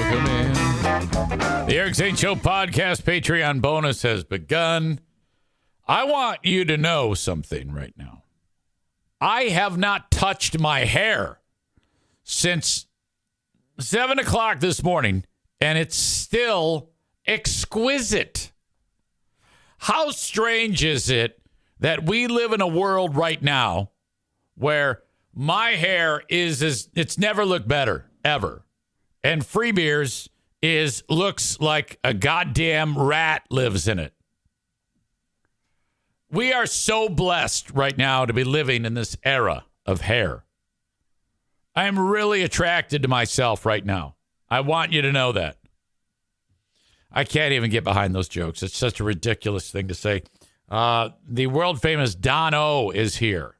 welcome in. The Eric Zane Show podcast Patreon bonus has begun. I want you to know something right now. I have not touched my hair since 7 o'clock this morning, and it's still exquisite. How strange is it that we live in a world right now where my hair it's never looked better, ever. And Free Beers looks like a goddamn rat lives in it. We are so blessed right now to be living in this era of hair. I am really attracted to myself right now. I want you to know that. I can't even get behind those jokes. It's such a ridiculous thing to say. The world famous Don O is here,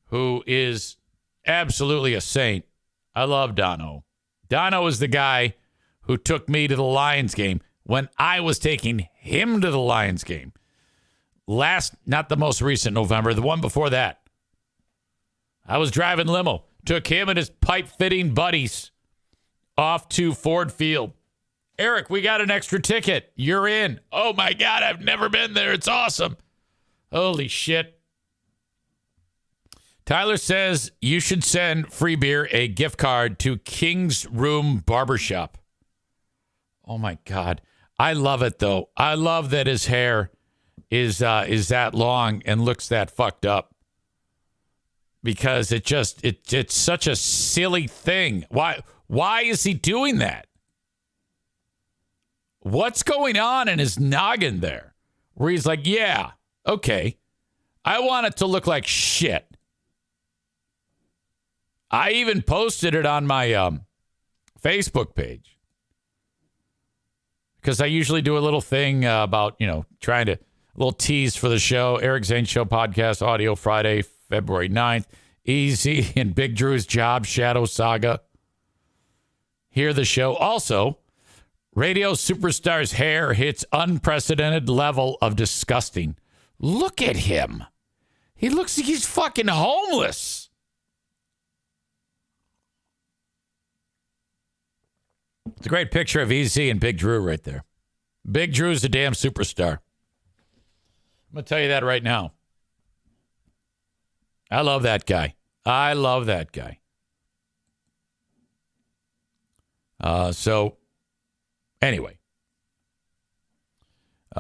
who is absolutely a saint. I love Don O. Don O is the guy who took me to the Lions game when I was taking him to the Lions game. Not the most recent November, the one before that. I was driving limo, took him and his pipe-fitting buddies off to Ford Field. Eric, we got an extra ticket. You're in. Oh, my God, I've never been there. It's awesome. Holy shit. Tyler says you should send Free Beer a gift card to King's Room Barbershop. Oh, my God. I love it, though. I love that his hair is that long and looks that fucked up. Because it's such a silly thing. Why is he doing that? What's going on in his noggin there? Where he's like, yeah, okay. I want it to look like shit. I even posted it on my Facebook page. Because I usually do a little thing about, trying to, a little tease for the show. Eric Zane Show podcast, audio Friday, February 9th. Easy and Big Drew's Job Shadow Saga. Hear the show. Also, radio superstar's hair hits unprecedented level of disgusting. Look at him. He looks like he's fucking homeless. It's a great picture of EZ and Big Drew right there. Big Drew's a damn superstar. I'm going to tell you that right now. I love that guy. So, anyway.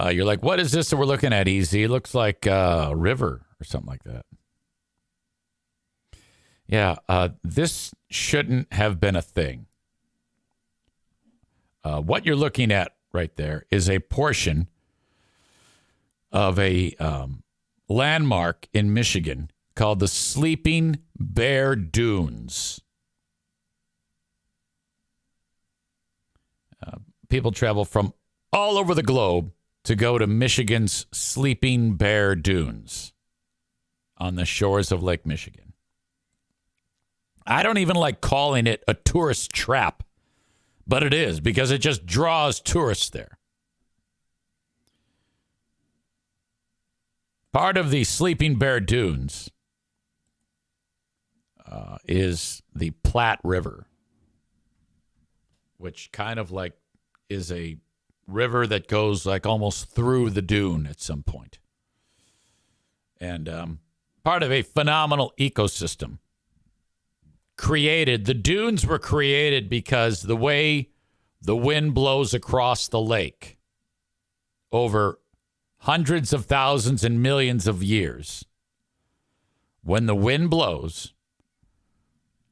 You're like, what is this that we're looking at, EZ? It looks like a river or something like that. Yeah, this shouldn't have been a thing. What you're looking at right there is a portion of a landmark in Michigan called the Sleeping Bear Dunes. People travel from all over the globe to go to Michigan's Sleeping Bear Dunes on the shores of Lake Michigan. I don't even like calling it a tourist trap, but it is because it just draws tourists there. Part of the Sleeping Bear Dunes is the Platte River, which kind of like is a river that goes like almost through the dune at some point. And part of a phenomenal ecosystem created. The dunes were created because the way the wind blows across the lake over hundreds of thousands and millions of years, when the wind blows,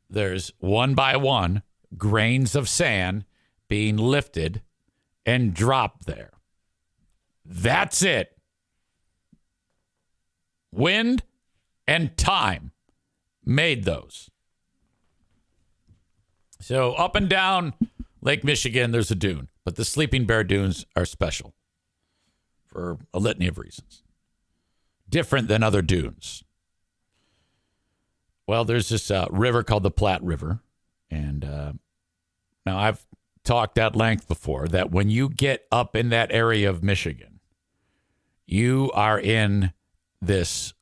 there's one by one grains of sand being lifted and dropped there. That's it. Wind and time made those. So up and down Lake Michigan, there's a dune. But the Sleeping Bear Dunes are special for a litany of reasons. Different than other dunes. Well, there's this river called the Platte River. And now I've talked at length before that when you get up in that area of Michigan, you are in this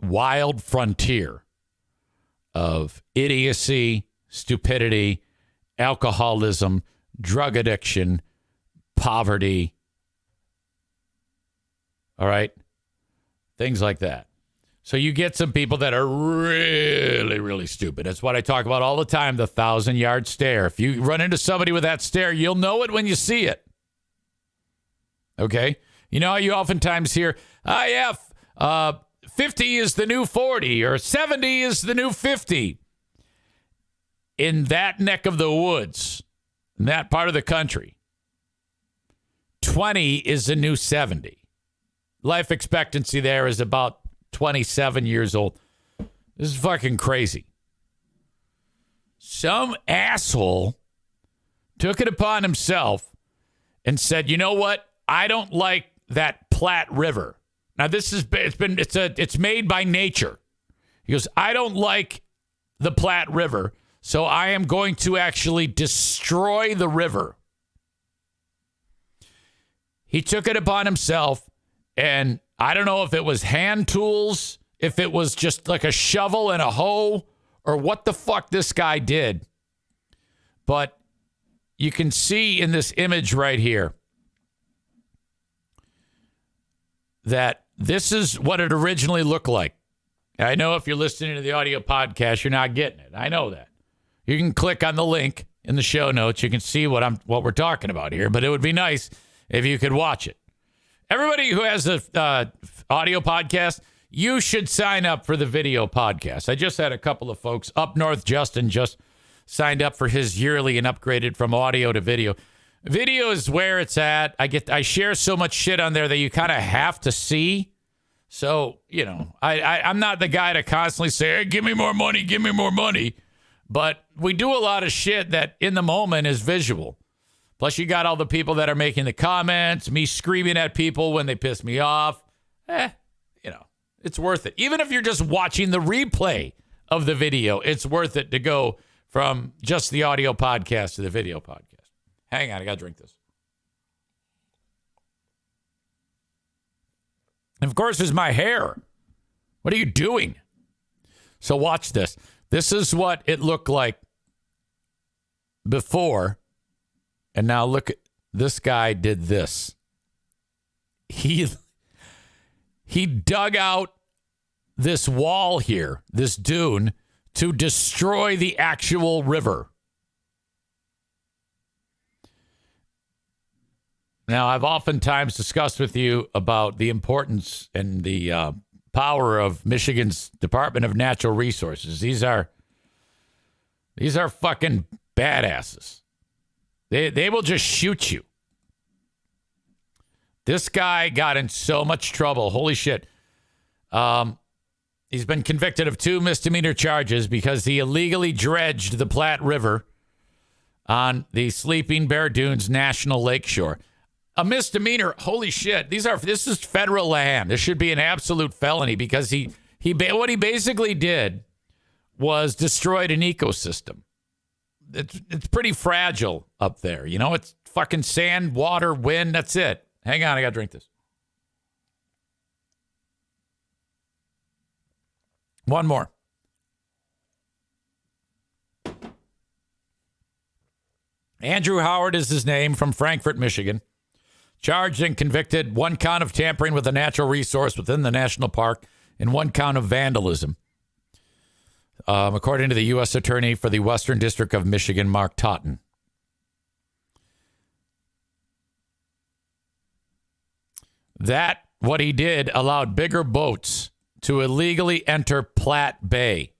wild frontier of idiocy, stupidity, alcoholism, drug addiction, poverty. All right? Things like that. So you get some people that are really, really stupid. That's what I talk about all the time, the 1,000-yard stare. If you run into somebody with that stare, you'll know it when you see it. Okay? You know, you oftentimes hear, 50 is the new 40 or 70 is the new 50. In that neck of the woods, in that part of the country, 20 is the new 70. Life expectancy there is about 27 years old. This is fucking crazy. Some asshole took it upon himself and said, you know what? I don't like that Platte River. Now it's made by nature. He goes, I don't like the Platte River, so I am going to actually destroy the river. He took it upon himself, and I don't know if it was hand tools, if it was just like a shovel and a hoe, or what the fuck this guy did. But you can see in this image right here that this is what it originally looked like. I know if you're listening to the audio podcast, you're not getting it. I know that. You can click on the link in the show notes. You can see what we're talking about here, but it would be nice if you could watch it. Everybody who has a audio podcast, you should sign up for the video podcast. I just had a couple of folks up north. Justin just signed up for his yearly and upgraded from audio to video. Video is where it's at. I share so much shit on there that you kind of have to see. So, you know, I'm not the guy to constantly say, hey, give me more money, give me more money. But we do a lot of shit that in the moment is visual. Plus, you got all the people that are making the comments, me screaming at people when they piss me off. You know, it's worth it. Even if you're just watching the replay of the video, it's worth it to go from just the audio podcast to the video podcast. Hang on, I got to drink this. And of course, there's my hair. What are you doing? So watch this. This is what it looked like before. And now look, this guy did this. He dug out this wall here, this dune, to destroy the actual river. Now, I've oftentimes discussed with you about the importance and the power of Michigan's Department of Natural Resources. These are fucking badasses. They will just shoot you. This guy got in so much trouble. Holy shit. He's been convicted of 2 misdemeanor charges because he illegally dredged the Platte River on the Sleeping Bear Dunes National Lakeshore. A misdemeanor. Holy shit. This is federal land. This should be an absolute felony because what he basically did was destroyed an ecosystem. It's pretty fragile up there. You know, it's fucking sand, water, wind. That's it. Hang on. I got to drink this. One more. Andrew Howard is his name, from Frankfort, Michigan. Charged and convicted, 1 count of tampering with a natural resource within the national park and 1 count of vandalism. According to the U.S. Attorney for the Western District of Michigan, Mark Totten. What he did, allowed bigger boats to illegally enter Platte Bay.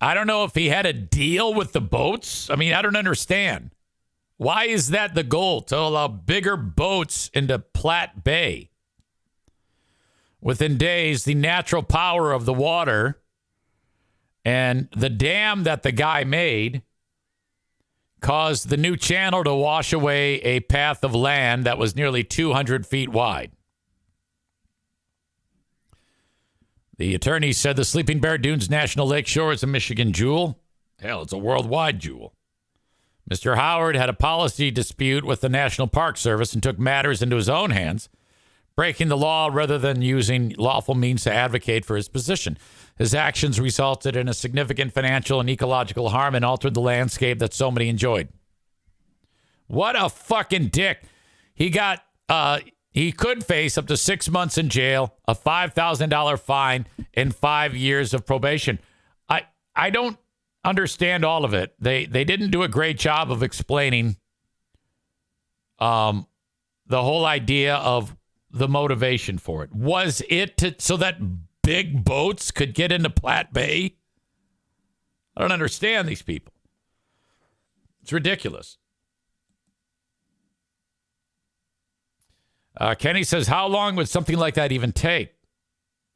I don't know if he had a deal with the boats. I mean, I don't understand. Why is that the goal, to allow bigger boats into Platte Bay? Within days, the natural power of the water and the dam that the guy made caused the new channel to wash away a path of land that was nearly 200 feet wide. The attorney said the Sleeping Bear Dunes National Lakeshore is a Michigan jewel. Hell, it's a worldwide jewel. Mr. Howard had a policy dispute with the National Park Service and took matters into his own hands, breaking the law rather than using lawful means to advocate for his position. His actions resulted in a significant financial and ecological harm and altered the landscape that so many enjoyed. What a fucking dick. He could face up to 6 months in jail, a $5,000 fine, and 5 years of probation. I don't understand all of it. They didn't do a great job of explaining the whole idea of the motivation for it. Was it so that big boats could get into Platte Bay? I don't understand these people. It's ridiculous. Kenny says, how long would something like that even take?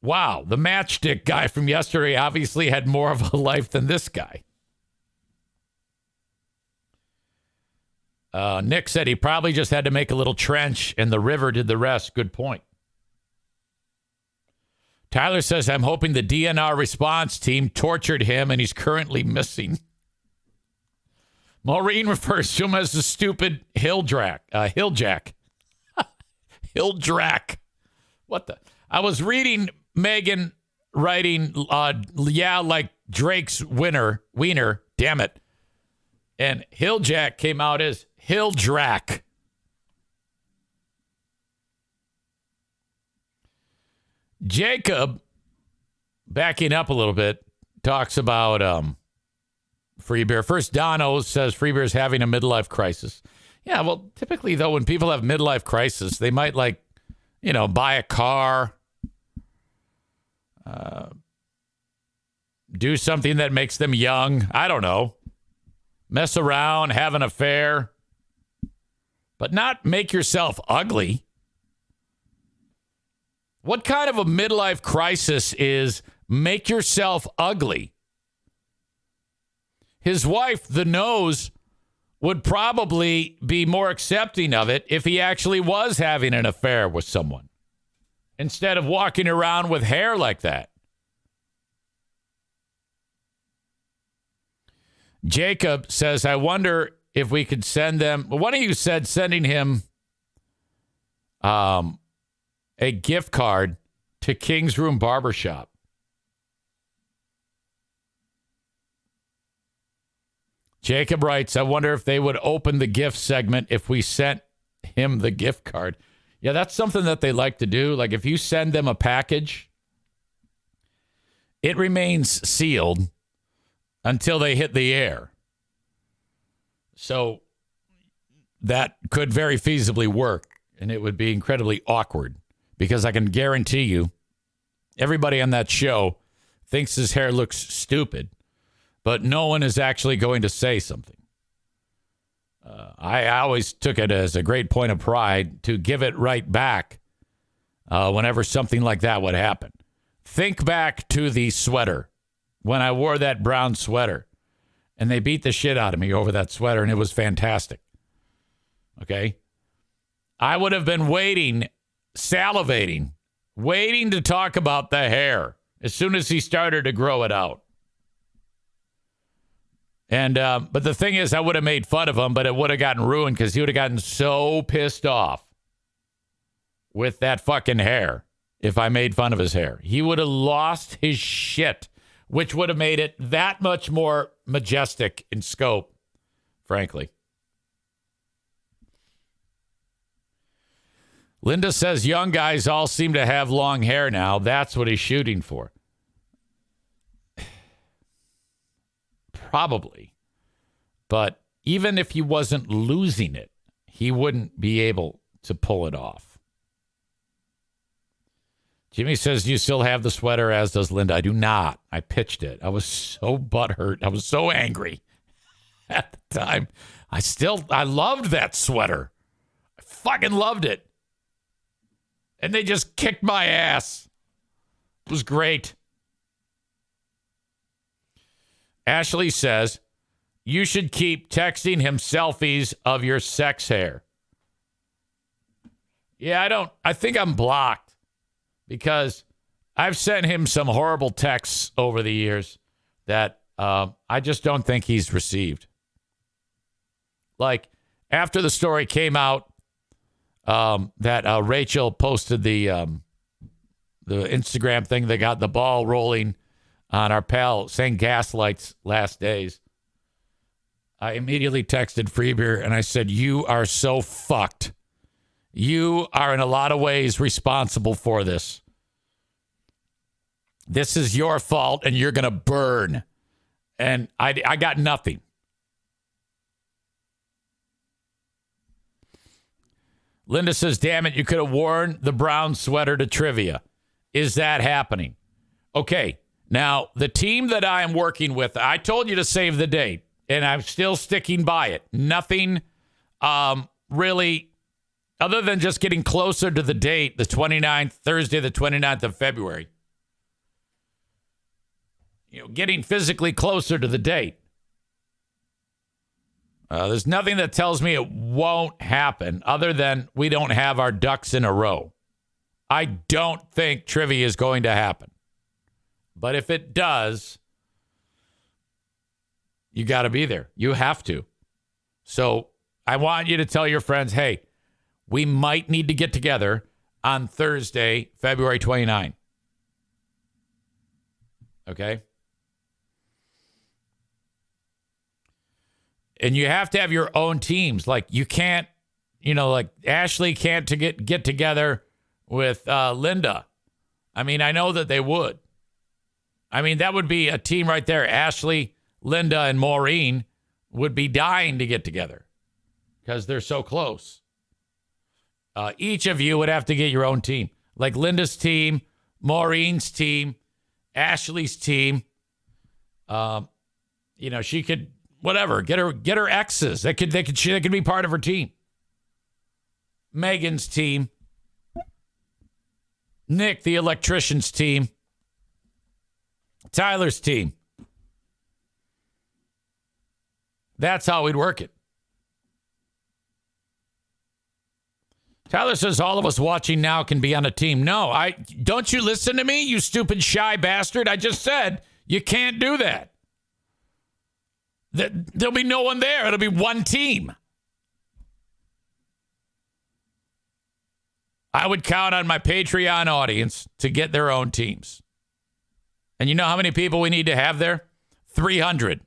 Wow, the matchstick guy from yesterday obviously had more of a life than this guy. Nick said he probably just had to make a little trench and the river did the rest. Good point. Tyler says, I'm hoping the DNR response team tortured him and he's currently missing. Maureen refers to him as the stupid Hilljack. Hilljack. What the? I was reading Megan writing, like Drake's Wiener. Damn it. And Hilljack came out as Hilldrack. Jacob, backing up a little bit, talks about Free Beer. First, Dono says Free Beer is having a midlife crisis. Yeah, well, typically, though, when people have midlife crisis, they might, buy a car, do something that makes them young. I don't know. Mess around, have an affair, but not make yourself ugly. What kind of a midlife crisis is make yourself ugly? His wife, the nose, would probably be more accepting of it if he actually was having an affair with someone instead of walking around with hair like that. Jacob says, I wonder if we could send them. One of you said sending him a gift card to King's Room Barbershop. Jacob writes, I wonder if they would open the gift segment if we sent him the gift card. Yeah, that's something that they like to do. Like if you send them a package, it remains sealed until they hit the air. So that could very feasibly work, and it would be incredibly awkward because I can guarantee you everybody on that show thinks his hair looks stupid, but no one is actually going to say something. I always took it as a great point of pride to give it right back whenever something like that would happen. Think back to the sweater. When I wore that brown sweater and they beat the shit out of me over that sweater and it was fantastic. Okay. I would have been salivating, waiting to talk about the hair as soon as he started to grow it out. And, but the thing is, I would have made fun of him, but it would have gotten ruined because he would have gotten so pissed off with that fucking hair if I made fun of his hair. He would have lost his shit, which would have made it that much more majestic in scope, frankly. Linda says young guys all seem to have long hair now. That's what he's shooting for. Probably. But even if he wasn't losing it, he wouldn't be able to pull it off. Jimmy says, do you still have the sweater, as does Linda? I do not. I pitched it. I was so butthurt. I was so angry at the time. I loved that sweater. I fucking loved it. And they just kicked my ass. It was great. Ashley says, you should keep texting him selfies of your sex hair. Yeah, I think I'm blocked because I've sent him some horrible texts over the years that I just don't think he's received. Like after the story came out that Rachel posted the Instagram thing that got the ball rolling on our pal St. Gaslight's last days, I immediately texted Freebeer and I said, you are so fucked. You are in a lot of ways responsible for this. This is your fault and you're going to burn. And I got nothing. Linda says, damn it, you could have worn the brown sweater to trivia. Is that happening? Okay, now the team that I am working with, I told you to save the date, and I'm still sticking by it. Nothing really, other than just getting closer to the date, the 29th, Thursday, the 29th of February. Getting physically closer to the date. There's nothing that tells me it won't happen other than we don't have our ducks in a row. I don't think trivia is going to happen. But if it does, you got to be there. You have to. So I want you to tell your friends, hey, we might need to get together on Thursday, February 29. Okay? And you have to have your own teams. Like you can't, like Ashley can't get together with Linda. I mean, I know that they would. I mean, that would be a team right there. Ashley, Linda, and Maureen would be dying to get together because they're so close. Each of you would have to get your own team. Like Linda's team, Maureen's team, Ashley's team. She could... whatever, get her exes. They could be part of her team. Megan's team. Nick, the electrician's team. Tyler's team. That's how we'd work it. Tyler says all of us watching now can be on a team. No, don't you listen to me, you stupid shy bastard? I just said you can't do that. There'll be no one there. It'll be one team. I would count on my Patreon audience to get their own teams. And you know how many people we need to have there? 300.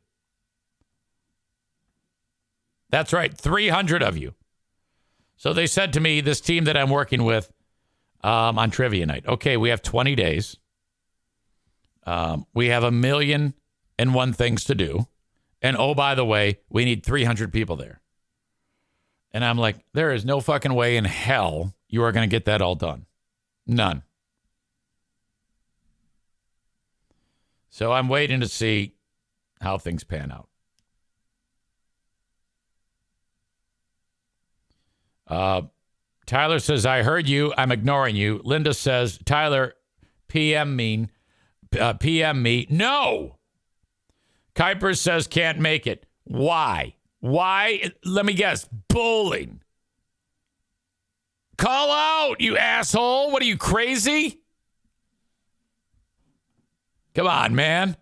That's right, 300 of you. So they said to me, this team that I'm working with on trivia night, okay, we have 20 days. We have 1,000,001 things to do. And oh, by the way, we need 300 people there. And I'm like, there is no fucking way in hell you are going to get that all done. None. So I'm waiting to see how things pan out. Tyler says, I heard you. I'm ignoring you. Linda says, Tyler, PM me. No. Kuiper says can't make it. Why? Why? Let me guess. Bowling. Call out, you asshole. What are you, crazy? Come on, man.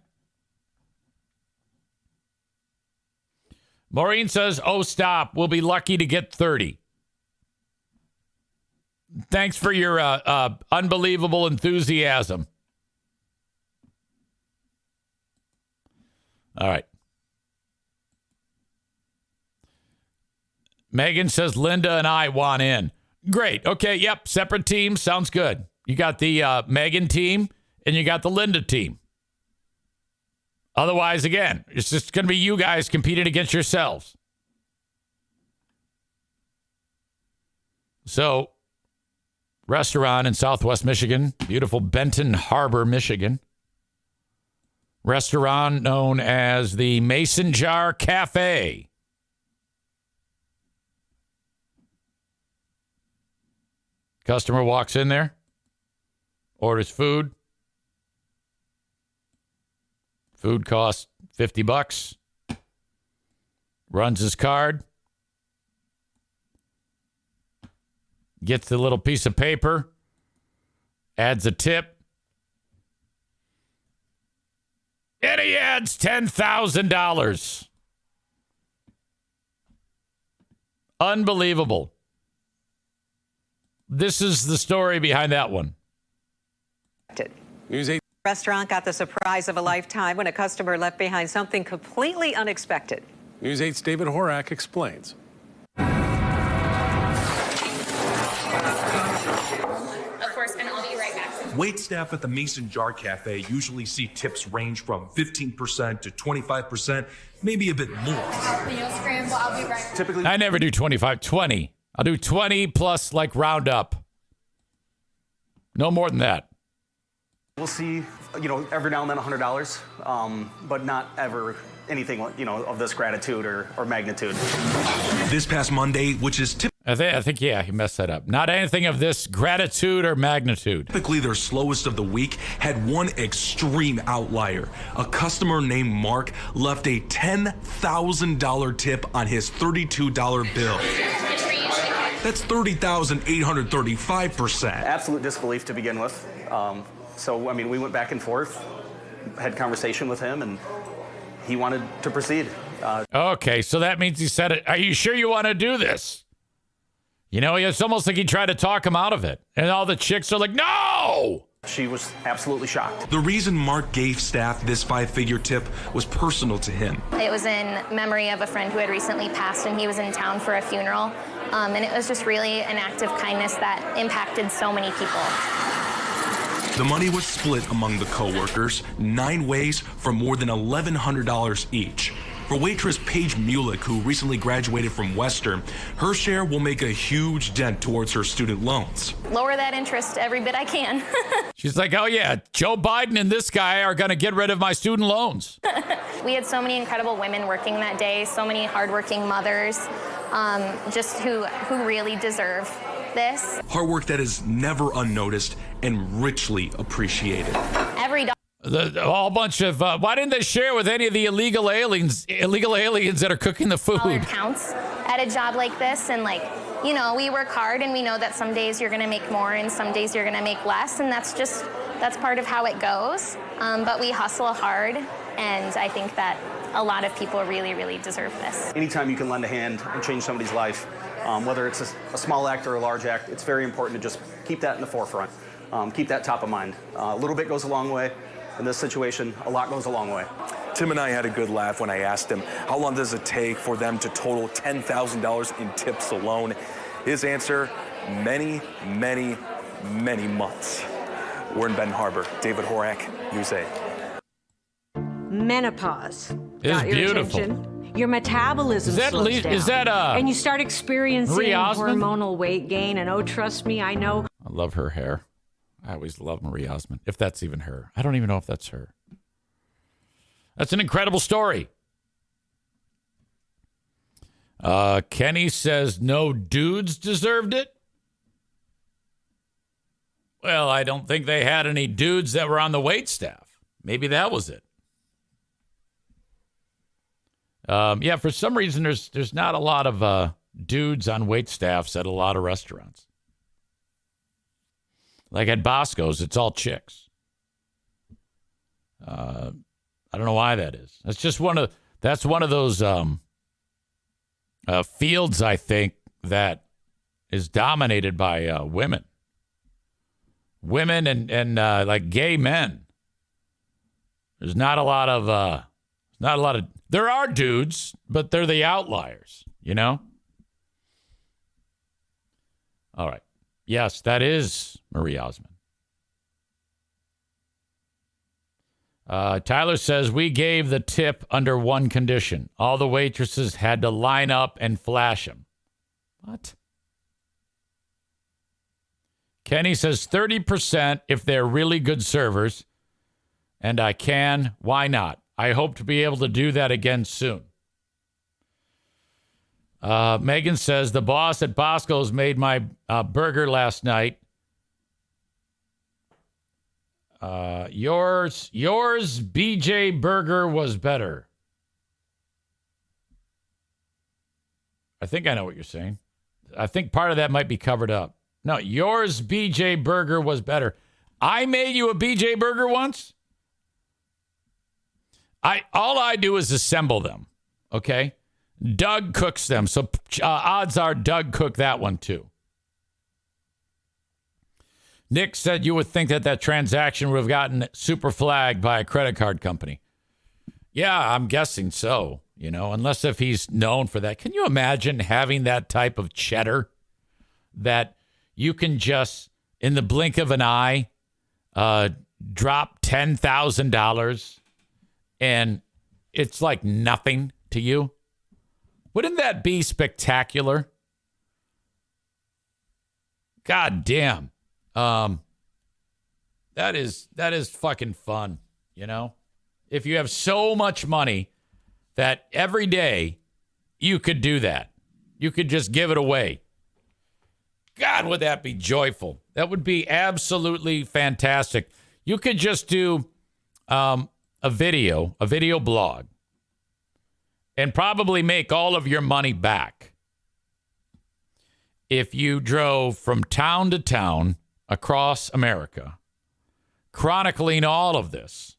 Maureen says, oh, stop. We'll be lucky to get 30. Thanks for your unbelievable enthusiasm. All right. Megan says Linda and I want in. Great. Okay. Yep. Separate teams. Sounds good. You got the Megan team and you got the Linda team. Otherwise, again, it's just going to be you guys competing against yourselves. So, restaurant in Southwest Michigan, beautiful Benton Harbor, Michigan. Restaurant known as the Mason Jar Cafe. Customer walks in there, orders food. Food costs $50. Runs his card. Gets the little piece of paper. Adds a tip. And he adds $10,000. Unbelievable. This is the story behind that one. Restaurant got the surprise of a lifetime when a customer left behind something completely unexpected. News 8's David Horak explains. Of course, and I'll be right back. Wait staff at the Mason Jar Cafe usually see tips range from 15% to 25%, maybe a bit more. Jalapeno scramble, I'll be right back. Typically, I never do 25, 20. I'll do 20 plus like round up. No more than that. We'll see, every now and then $100, but not ever anything, of this gratitude or magnitude. This past Monday, which is I think, yeah, he messed that up. Not anything of this gratitude or magnitude. typically their slowest of the week, had one extreme outlier. A customer named Mark left a $10,000 tip on his $32 bill. That's 30,835%. Absolute disbelief to begin with. We went back and forth, had conversation with him, and he wanted to proceed. Okay, so that means he said it. Are you sure you want to do this? It's almost like he tried to talk him out of it. And all the chicks are like, no! She was absolutely shocked. The reason Mark gave staff this 5-figure tip was personal to him. It was in memory of a friend who had recently passed, and he was in town for a funeral. And it was just really an act of kindness that impacted so many people. The money was split among the co-workers 9 ways for more than $1,100 each. For waitress Paige Mulick, who recently graduated from Western, her share will make a huge dent towards her student loans. Lower that interest every bit I can. She's like, oh, yeah, Joe Biden and this guy are going to get rid of my student loans. We had so many incredible women working that day, so many hardworking mothers, just who really deserve this. Hard work that is never unnoticed and richly appreciated. Every A whole bunch of, why didn't they share with any of the illegal aliens that are cooking the food? dollar counts at a job like this, and we work hard, and we know that some days you're going to make more and some days you're going to make less, and that's part of how it goes. But we hustle hard, and I think that a lot of people really, really deserve this. Anytime you can lend a hand and change somebody's life, whether it's a small act or a large act, it's very important to just keep that in the forefront. Keep that top of mind. A little bit goes a long way. In this situation, a lot goes a long way. Tim and I had a good laugh when I asked him, how long does it take for them to total $10,000 in tips alone? His answer, many, many, many months. We're in Benton Harbor. David Horak, News 8. Menopause. It's Got your beautiful. attention. Your metabolism slows down. Is that and you start experiencing Marie Osmond? hormonal weight gain. And trust me, I know. I love her hair. I always love Marie Osmond, if that's even her. I don't even know if that's her. That's an incredible story. Kenny says no dudes deserved it. Well, I don't think they had any dudes that were on the wait staff. Maybe that was it. Yeah, for some reason, there's not a lot of dudes on wait staffs at a lot of restaurants. Like at Bosco's, it's all chicks. I don't know why that is. That's just one of those fields, I think, that is dominated by women. Women and like gay men. There's not a lot of there are dudes, but they're the outliers, All right. Yes, that is Marie Osmond. Tyler says, we gave the tip under one condition. All the waitresses had to line up and flash him. What? Kenny says 30% if they're really good servers. And why not? I hope to be able to do that again soon. Megan says, the boss at Bosco's made my burger last night. Yours, BJ burger was better. I think I know what you're saying. I think part of that might be covered up. No, yours, BJ burger was better. I made you a BJ burger once. All I do is assemble them. Okay. Doug cooks them, so odds are Doug cooked that one too. Nick said you would think that transaction would have gotten super flagged by a credit card company. Yeah, I'm guessing so, unless if he's known for that. Can you imagine having that type of cheddar that you can just, in the blink of an eye, drop $10,000 and it's like nothing to you? Wouldn't that be spectacular? God damn. That is fucking fun, If you have so much money that every day you could do that. You could just give it away. God, would that be joyful? That would be absolutely fantastic. You could just do a video blog, and probably make all of your money back if you drove from town to town across America, chronicling all of this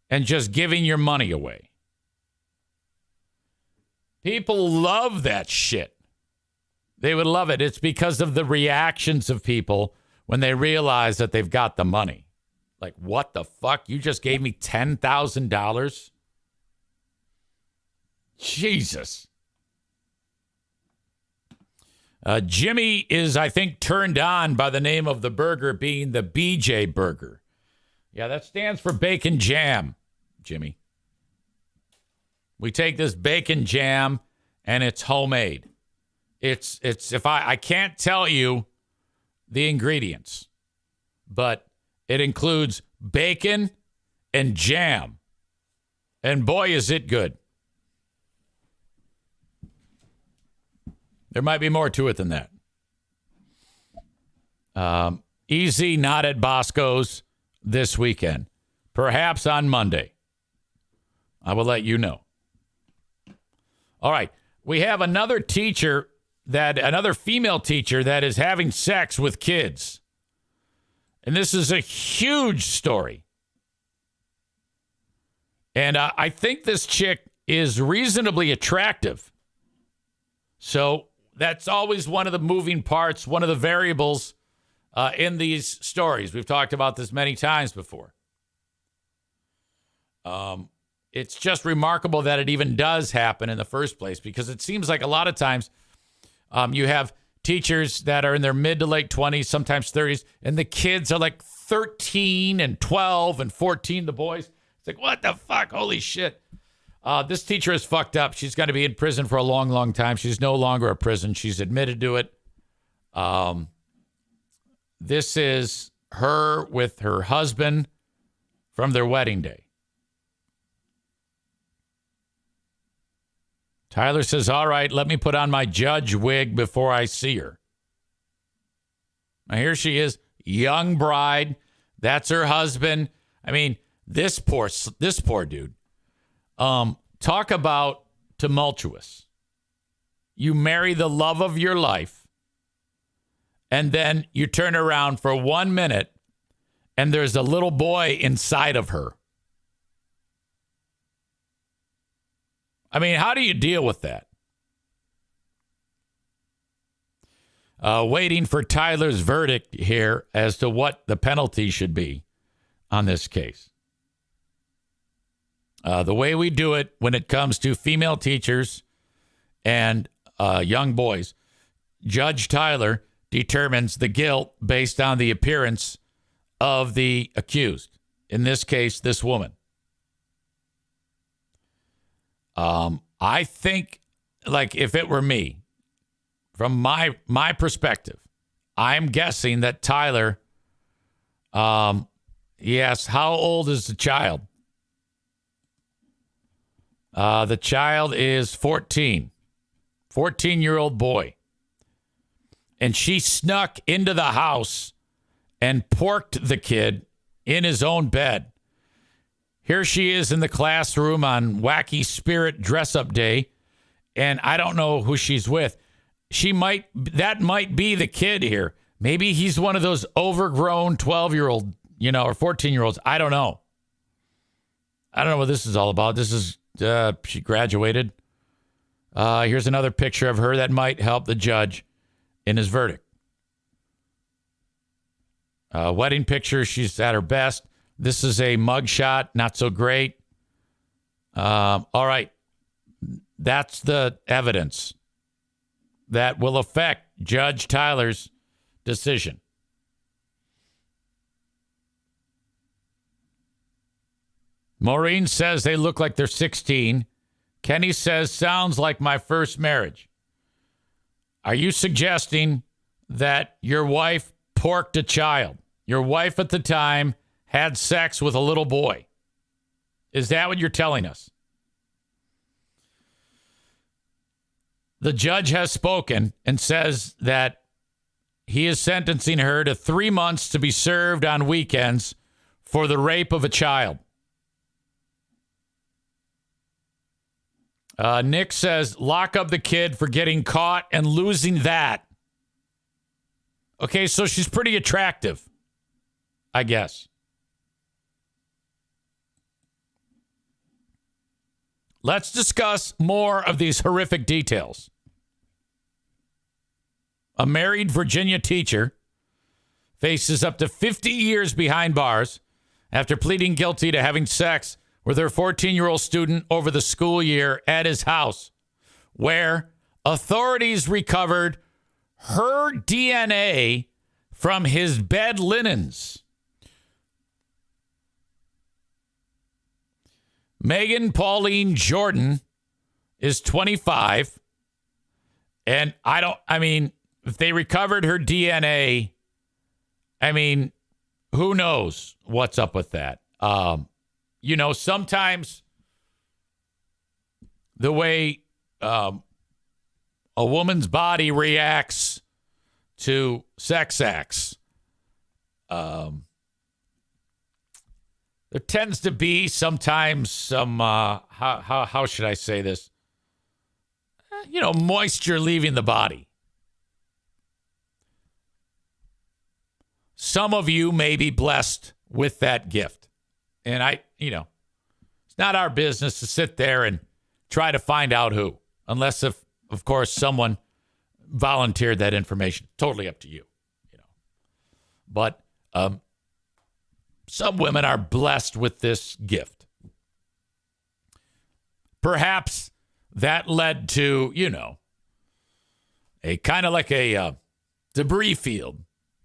and just giving your money away. People love that shit. They would love it. It's because of the reactions of people when they realize that they've got the money. Like, what the fuck? You just gave me $10,000? Jesus. Jimmy is, I think, turned on by the name of the burger being the BJ burger. Yeah, that stands for bacon jam, Jimmy. We take this bacon jam and it's homemade. It's if I can't tell you the ingredients, but it includes bacon and jam. And boy, is it good. There might be more to it than that. Easy, not at Bosco's this weekend. Perhaps on Monday. I will let you know. All right. We have another female teacher that is having sex with kids. And this is a huge story. And I think this chick is reasonably attractive. So that's always one of the moving parts, one of the variables in these stories. We've talked about this many times before. It's just remarkable that it even does happen in the first place, because it seems like a lot of times you have teachers that are in their mid to late 20s, sometimes 30s, and the kids are like 13 and 12 and 14, the boys. It's like, what the fuck? Holy shit. This teacher is fucked up. She's going to be in prison for a long, long time. She's no longer a prison. She's admitted to it. This is her with her husband from their wedding day. Tyler says, all right, let me put on my judge wig before I see her. Now, here she is, young bride. That's her husband. I mean, this poor dude. Talk about tumultuous. You marry the love of your life, and then you turn around for 1 minute, and there's a little boy inside of her. I mean, how do you deal with that? Waiting for Tyler's verdict here as to what the penalty should be on this case. The way we do it when it comes to female teachers and young boys, Judge Tyler determines the guilt based on the appearance of the accused. In this case, this woman. I think, like, if it were me, from my perspective, I'm guessing that Tyler, yes, how old is the child? The child is 14. 14-year-old boy. And she snuck into the house and porked the kid in his own bed. Here she is in the classroom on Wacky Spirit Dress-Up Day, and I don't know who she's with. That might be the kid here. Maybe he's one of those overgrown 12-year-old, or 14-year-olds. I don't know. I don't know what this is all about. This is, she graduated. Here's another picture of her that might help the judge in his verdict. Wedding picture, she's at her best. This is a mugshot, not so great. All right. That's the evidence that will affect Judge Tyler's decision. Maureen says they look like they're 16. Kenny says, sounds like my first marriage. Are you suggesting that your wife porked a child? Your wife at the time had sex with a little boy. Is that what you're telling us? The judge has spoken and says that he is sentencing her to 3 months to be served on weekends for the rape of a child. Nick says, lock up the kid for getting caught and losing that. Okay, so she's pretty attractive, I guess. Let's discuss more of these horrific details. A married Virginia teacher faces up to 50 years behind bars after pleading guilty to having sex with her 14-year-old student over the school year at his house, where authorities recovered her DNA from his bed linens. Megan Pauline Jordan is 25. And if they recovered her DNA, who knows what's up with that? Sometimes the way a woman's body reacts to sex acts, there tends to be sometimes some, how should I say this? Moisture leaving the body. Some of you may be blessed with that gift. And it's not our business to sit there and try to find out who, unless if, of course, someone volunteered that information. Totally up to you, But some women are blessed with this gift. Perhaps that led to, a kind of like a debris field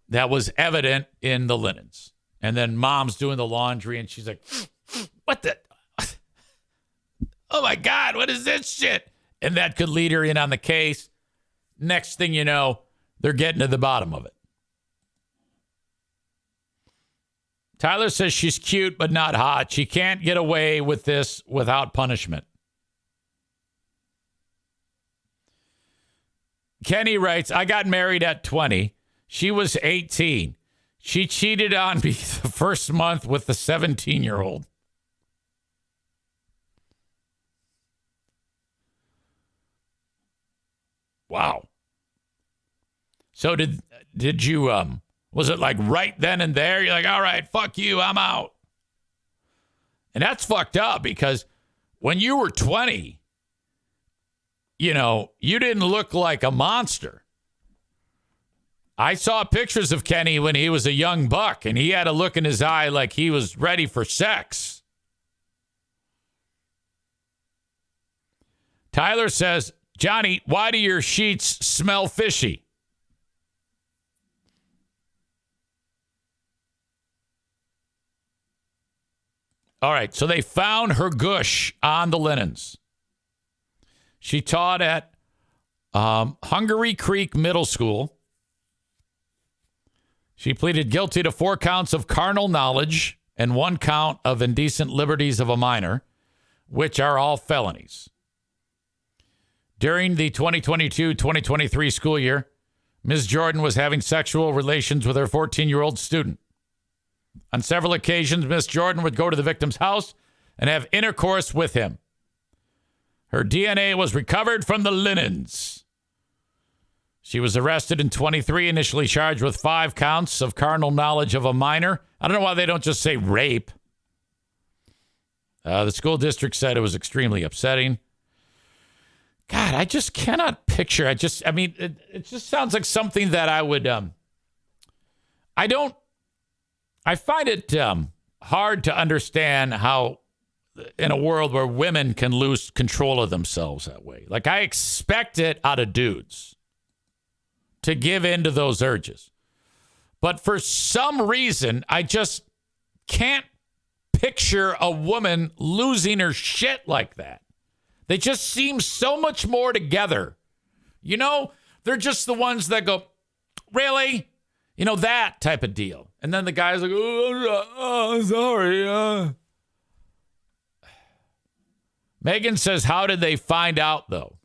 that was evident in the linens. And then mom's doing the laundry and she's like, what the? Oh my God, what is this shit? And that could lead her in on the case. Next thing you know, they're getting to the bottom of it. Tyler says she's cute but not hot. She can't get away with this without punishment. Kenny writes, I got married at 20. She was 18. She cheated on me the first month with the 17-year-old. Wow. So did you, was it like right then and there? You're like, all right, fuck you, I'm out. And that's fucked up because when you were 20, you didn't look like a monster. I saw pictures of Kenny when he was a young buck, and he had a look in his eye like he was ready for sex. Tyler says, Johnny, why do your sheets smell fishy? All right, so they found her gush on the linens. She taught at Hungary Creek Middle School. She pleaded guilty to 4 counts of carnal knowledge and 1 count of indecent liberties of a minor, which are all felonies. During the 2022-2023 school year, Ms. Jordan was having sexual relations with her 14-year-old student. On several occasions, Ms. Jordan would go to the victim's house and have intercourse with him. Her DNA was recovered from the linens. She was arrested in 23, initially charged with 5 counts of carnal knowledge of a minor. I don't know why they don't just say rape. The school district said it was extremely upsetting. God, I just cannot picture. It just sounds like something that I would, I don't I find it hard to understand how, in a world where women can lose control of themselves that way. Like, I expect it out of dudes to give in to those urges. But for some reason, I just can't picture a woman losing her shit like that. They just seem so much more together. You know, they're just the ones that go, really? You know, that type of deal. And then the guy's like, sorry. Megan says, how did they find out, though?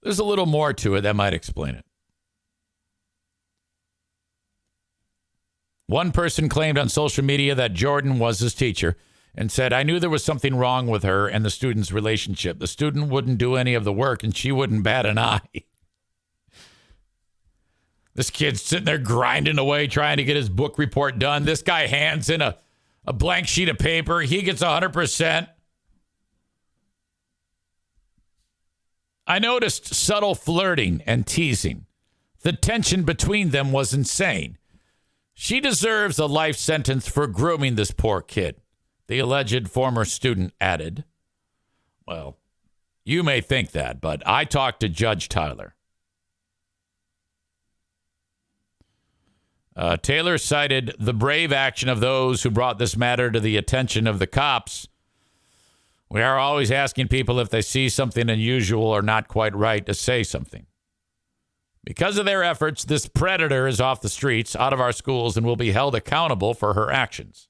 There's a little more to it that might explain it. One person claimed on social media that Jordan was his teacher and said, I knew there was something wrong with her and the student's relationship. The student wouldn't do any of the work and she wouldn't bat an eye. This kid's sitting there grinding away, trying to get his book report done. This guy hands in a blank sheet of paper. He gets 100%. I noticed subtle flirting and teasing. The tension between them was insane. She deserves a life sentence for grooming this poor kid, the alleged former student added. Well, you may think that, but I talked to Judge Tyler. Taylor cited the brave action of those who brought this matter to the attention of the cops. We are always asking people if they see something unusual or not quite right to say something. Because of their efforts, this predator is off the streets, out of our schools, and will be held accountable for her actions.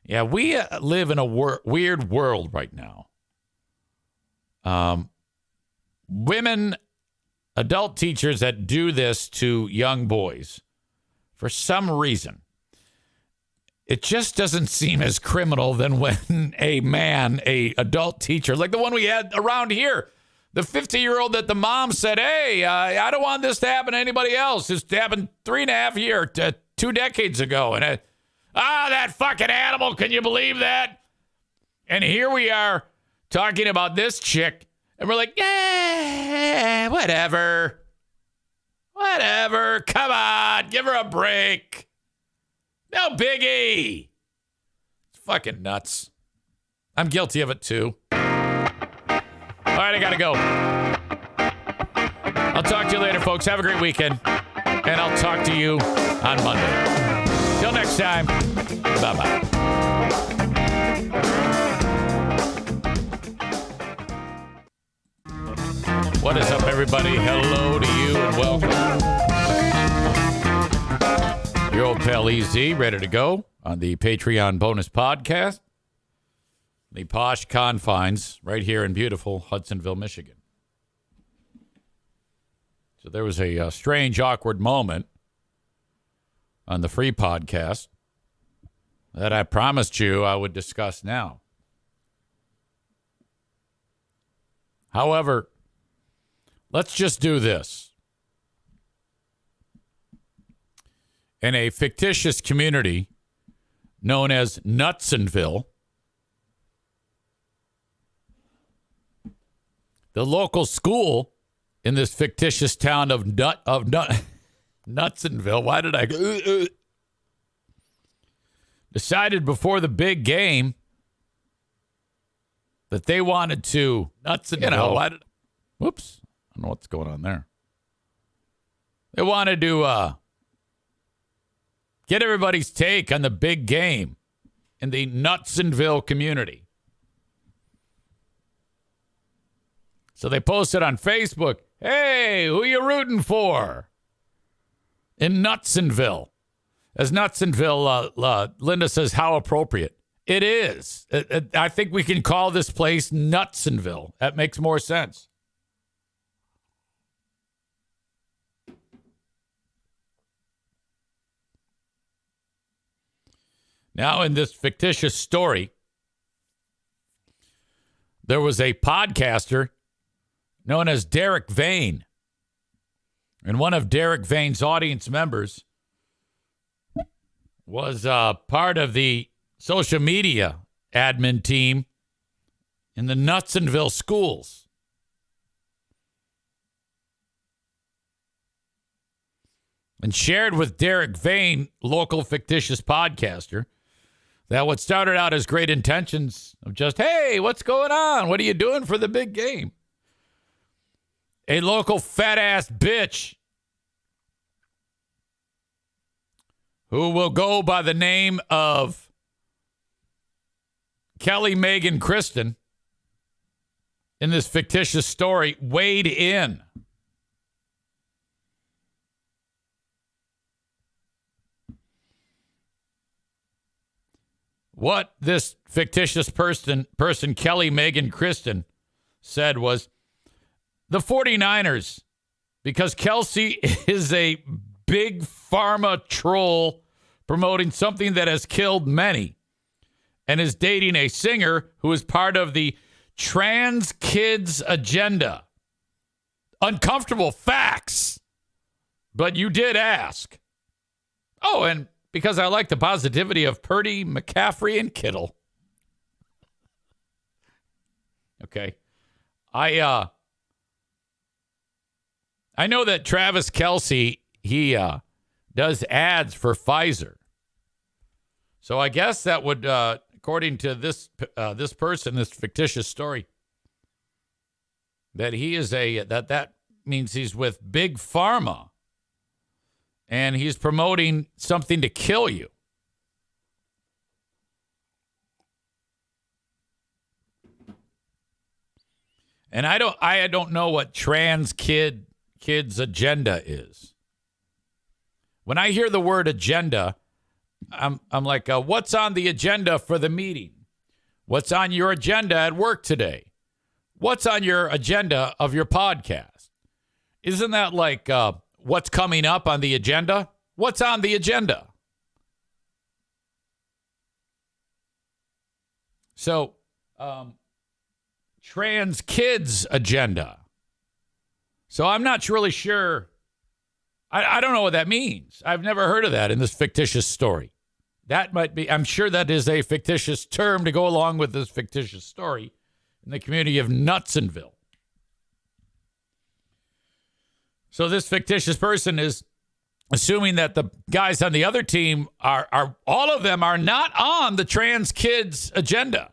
Yeah, we live in a weird world right now. Women, adult teachers that do this to young boys, for some reason, it just doesn't seem as criminal than when a man, a adult teacher, like the one we had around here, the 50-year-old that the mom said, hey, I don't want this to happen to anybody else. This happened 3.5 years, 2 decades ago. And that fucking animal, can you believe that? And here we are talking about this chick, and we're like, yeah, whatever. Whatever. Come on, give her a break. No biggie. It's fucking nuts. I'm guilty of it too. All right, I gotta go. I'll talk to you later, folks. Have a great weekend. And I'll talk to you on Monday. Till next time. Bye-bye. What is up, everybody? Hello to you and welcome. Your old pal EZ, ready to go on the Patreon bonus podcast. The posh confines right here in beautiful Nutsonville, Michigan. So there was a strange, awkward moment on the free podcast that I promised you I would discuss now. However, let's just do this. In a fictitious community known as Nutsonville, the local school in this fictitious town of Nutsonville, why did I decided before the big game that they wanted to whoops, I don't know what's going on there. They wanted to get everybody's take on the big game in the Nutsonville community. So they posted on Facebook, hey, who you rooting for in Nutsonville? As Nutsonville, Linda says, how appropriate. It is. I think we can call this place Nutsonville. That makes more sense. Now, in this fictitious story, there was a podcaster known as Derek Vane. And one of Derek Vane's audience members was part of the social media admin team in the Nutsonville schools. and shared with Derek Vane, local fictitious podcaster, that what started out as great intentions of just, hey, what's going on? What are you doing for the big game? A local fat-ass bitch who will go by the name of Kelly Megan Kristen in this fictitious story weighed in. What this fictitious person Kelly Megan Kristen, said was, the 49ers, because Kelsey is a big pharma troll promoting something that has killed many and is dating a singer who is part of the trans kids agenda. Uncomfortable facts, but you did ask. Oh, and because I like the positivity of Purdy, McCaffrey, and Kittle. Okay. I know that Travis Kelce, he does ads for Pfizer. So I guess that would, according to this person, this fictitious story, that he is that means he's with Big Pharma. And he's promoting something to kill you. And I don't know what trans kids agenda is. When I hear the word agenda, I'm like, what's on the agenda for the meeting? What's on your agenda at work today? What's on your agenda of your podcast? Isn't that like what's coming up on the agenda? What's on the agenda? So, trans kids agenda. So I'm not really sure. I don't know what that means. I've never heard of that in this fictitious story. That might be, I'm sure that is a fictitious term to go along with this fictitious story in the community of Nutsonville. So this fictitious person is assuming that the guys on the other team are all of them are not on the trans kids agenda.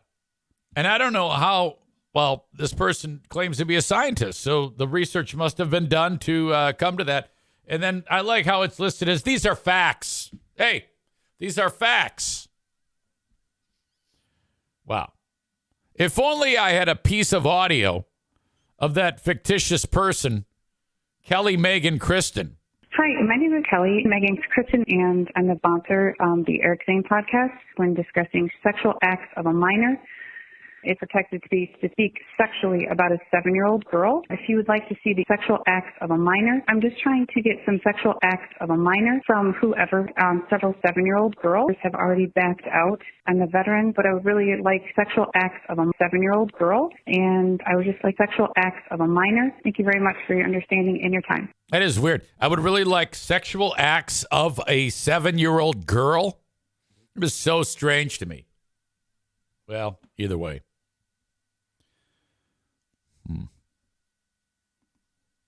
And I don't know how, well, this person claims to be a scientist. So the research must have been done to come to that. And then I like how it's listed as, these are facts. Hey, these are facts. Wow. If only I had a piece of audio of that fictitious person, Kelly Megan Kristen. Hi, my name is Kelly Megan Kristen, and I'm the sponsor of the Eric Zane podcast when discussing sexual acts of a minor. It's protected to speak sexually about a 7-year-old girl. If you would like to see the sexual acts of a minor, I'm just trying to get some sexual acts of a minor from whoever. Several 7-year-old girls have already backed out. I'm a veteran, but I would really like sexual acts of a 7-year-old girl, and I would just like sexual acts of a minor. Thank you very much for your understanding and your time. That is weird. I would really like sexual acts of a 7-year-old girl. It was so strange to me. Well, either way.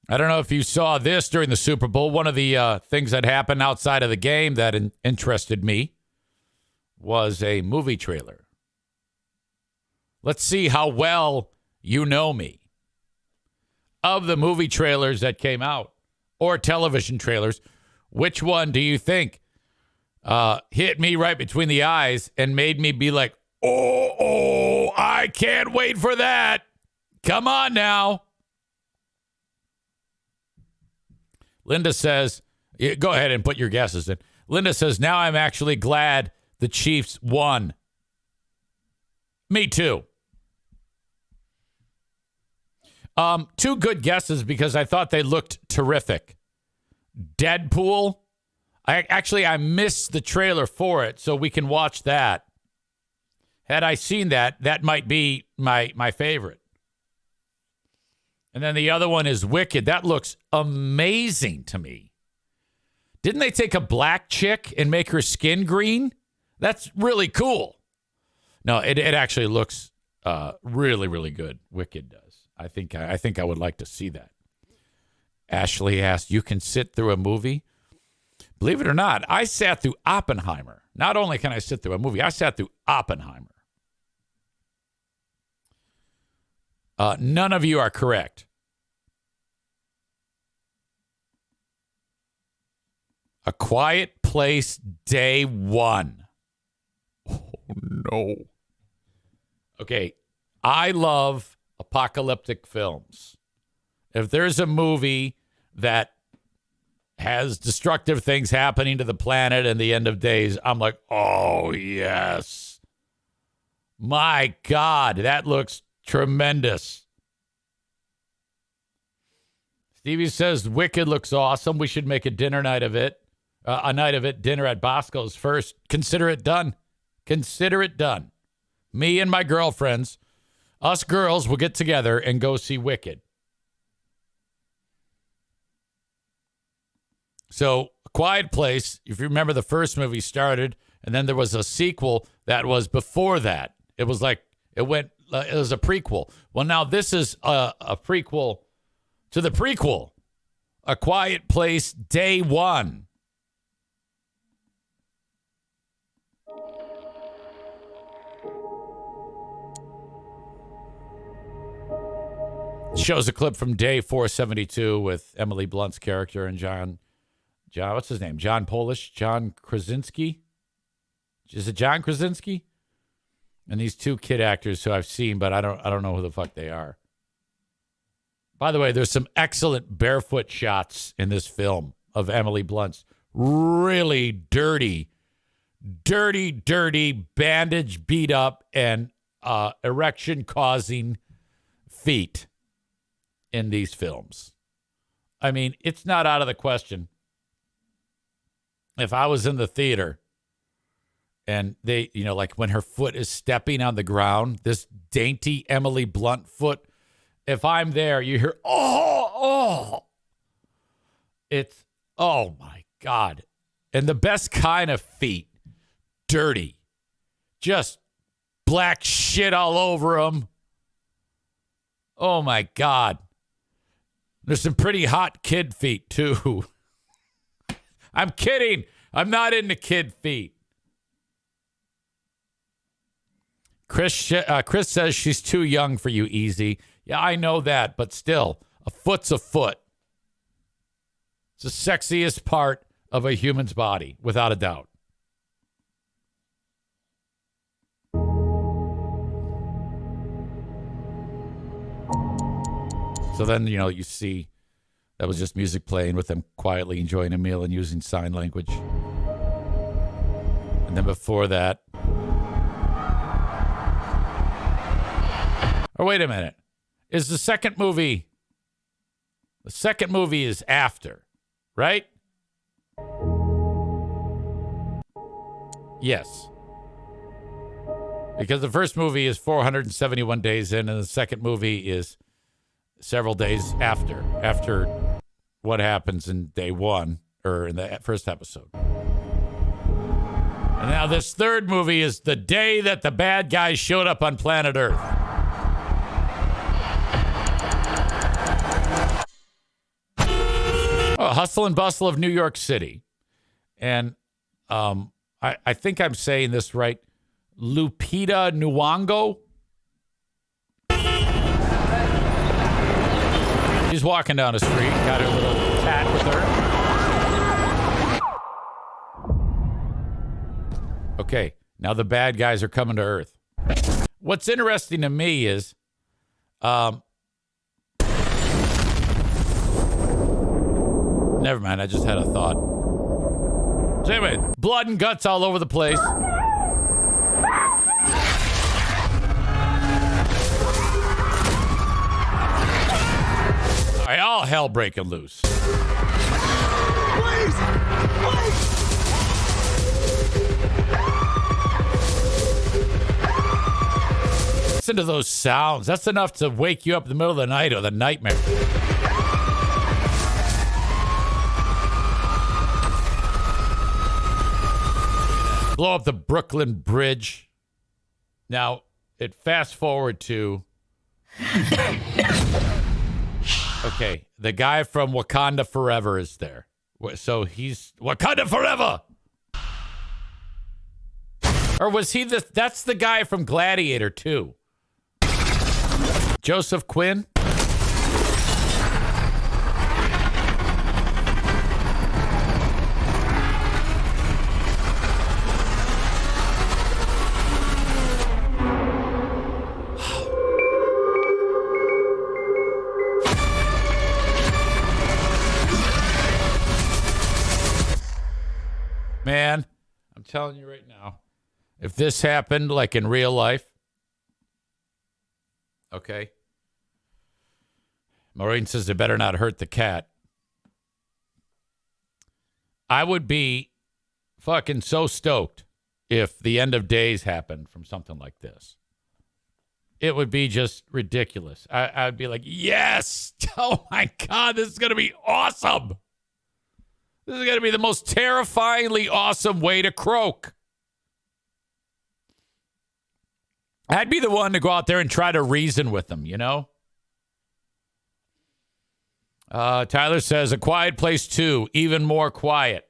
I don't know if you saw this during the Super Bowl. One of the things that happened outside of the game that interested me was a movie trailer. Let's see how well you know me. Of the movie trailers that came out, or television trailers, which one do you think hit me right between the eyes and made me be like, oh, I can't wait for that. Come on now. Linda says, go ahead and put your guesses in. Linda says, now I'm actually glad the Chiefs won. Me too. Two good guesses because I thought they looked terrific. Deadpool. I missed the trailer for it, so we can watch that. Had I seen that, that might be my favorite. And then the other one is Wicked. That looks amazing to me. Didn't they take a black chick and make her skin green? That's really cool. No, it actually looks really, really good. Wicked does. I think I would like to see that. Ashley asked, you can sit through a movie? Believe it or not, I sat through Oppenheimer. Not only can I sit through a movie, I sat through Oppenheimer. None of you are correct. A Quiet Place Day One. Oh, no. Okay, I love apocalyptic films. If there's a movie that has destructive things happening to the planet and the end of days, I'm like, oh, yes. My God, that looks tremendous. Stevie says Wicked looks awesome. We should make a dinner night of it. A night of it, dinner at Bosco's first. Consider it done. Consider it done. Me and my girlfriends, us girls, will get together and go see Wicked. So, A Quiet Place, if you remember, the first movie started, and then there was a sequel that was before that. It was like, it was a prequel. Well, now this is a prequel to the prequel. A Quiet Place Day One. Shows a clip from day 472 with Emily Blunt's character and John, what's his name? John Polish? John Krasinski? Is it John Krasinski? And these two kid actors who I've seen, but I don't know who the fuck they are. By the way, there's some excellent barefoot shots in this film of Emily Blunt's really dirty, bandage beat up and erection causing feet in these films. I mean, it's not out of the question. If I was in the theater and they, like when her foot is stepping on the ground, this dainty Emily Blunt foot, if I'm there, you hear, oh, it's, oh my God. And the best kind of feet, dirty, just black shit all over them. Oh my God. There's some pretty hot kid feet too. I'm kidding. I'm not into kid feet. Chris says she's too young for you, Easy. Yeah, I know that, but still, a foot's a foot. It's the sexiest part of a human's body, without a doubt. So then, you see that was just music playing with them quietly enjoying a meal and using sign language. And then before that. Or wait a minute. Is the second movie. The second movie is after, right? Yes. Because the first movie is 471 days in, and the second movie is several days after what happens in day one, or in the first episode. And now this third movie is the day that the bad guys showed up on planet Earth. Hustle and bustle of New York City. And I think I'm saying this right. Lupita Nyong'o. She's walking down the street, got her little cat with her. Okay, now the bad guys are coming to Earth. What's interesting to me is, never mind, I just had a thought. So anyway, blood and guts all over the place. All right, all hell breaking loose. Please! Listen to those sounds. That's enough to wake you up in the middle of the night or the nightmare. Blow up the Brooklyn Bridge. Now, it fast forward to... Okay, the guy from Wakanda Forever is there. So he's Wakanda forever. Or was he that's the guy from Gladiator 2. Joseph Quinn? Man, I'm telling you right now, if this happened like in real life, okay. Maureen says they better not hurt the cat. I would be fucking so stoked if the end of days happened from something like this. It would be just ridiculous. I'd be like, yes! Oh my God, this is going to be awesome! This is going to be the most terrifyingly awesome way to croak. I'd be the one to go out there and try to reason with them, you know? Tyler says, A Quiet Place 2, even more quiet.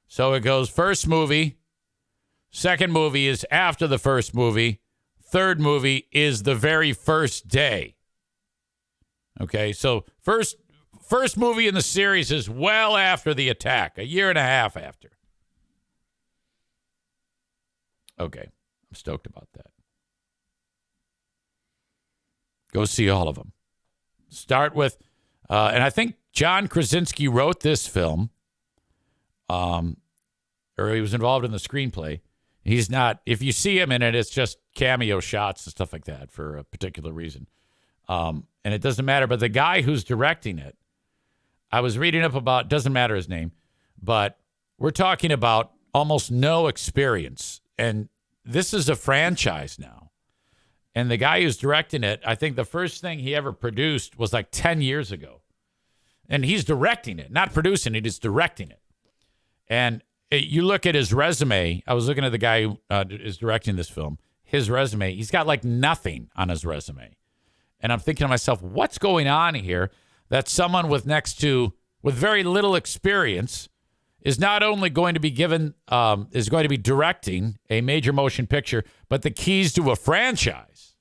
So it goes first movie, second movie is after the first movie, third movie is the very first day. Okay, so first movie in the series is well after the attack, a year and a half after. Okay, I'm stoked about that. Go see all of them. Start with, and I think John Krasinski wrote this film, or he was involved in the screenplay. He's not, if you see him in it, it's just cameo shots and stuff like that for a particular reason. And it doesn't matter, but the guy who's directing it, I was reading up about, doesn't matter his name, but we're talking about almost no experience. And this is a franchise now. And the guy who's directing it, I think the first thing he ever produced was like 10 years ago. And he's directing it, not producing it, he's directing it. And you look at his resume. I was looking at the guy who is directing this film. His resume, he's got like nothing on his resume. And I'm thinking to myself, what's going on here that someone with very little experience is not only going to be given, is going to be directing a major motion picture, but the keys to a franchise.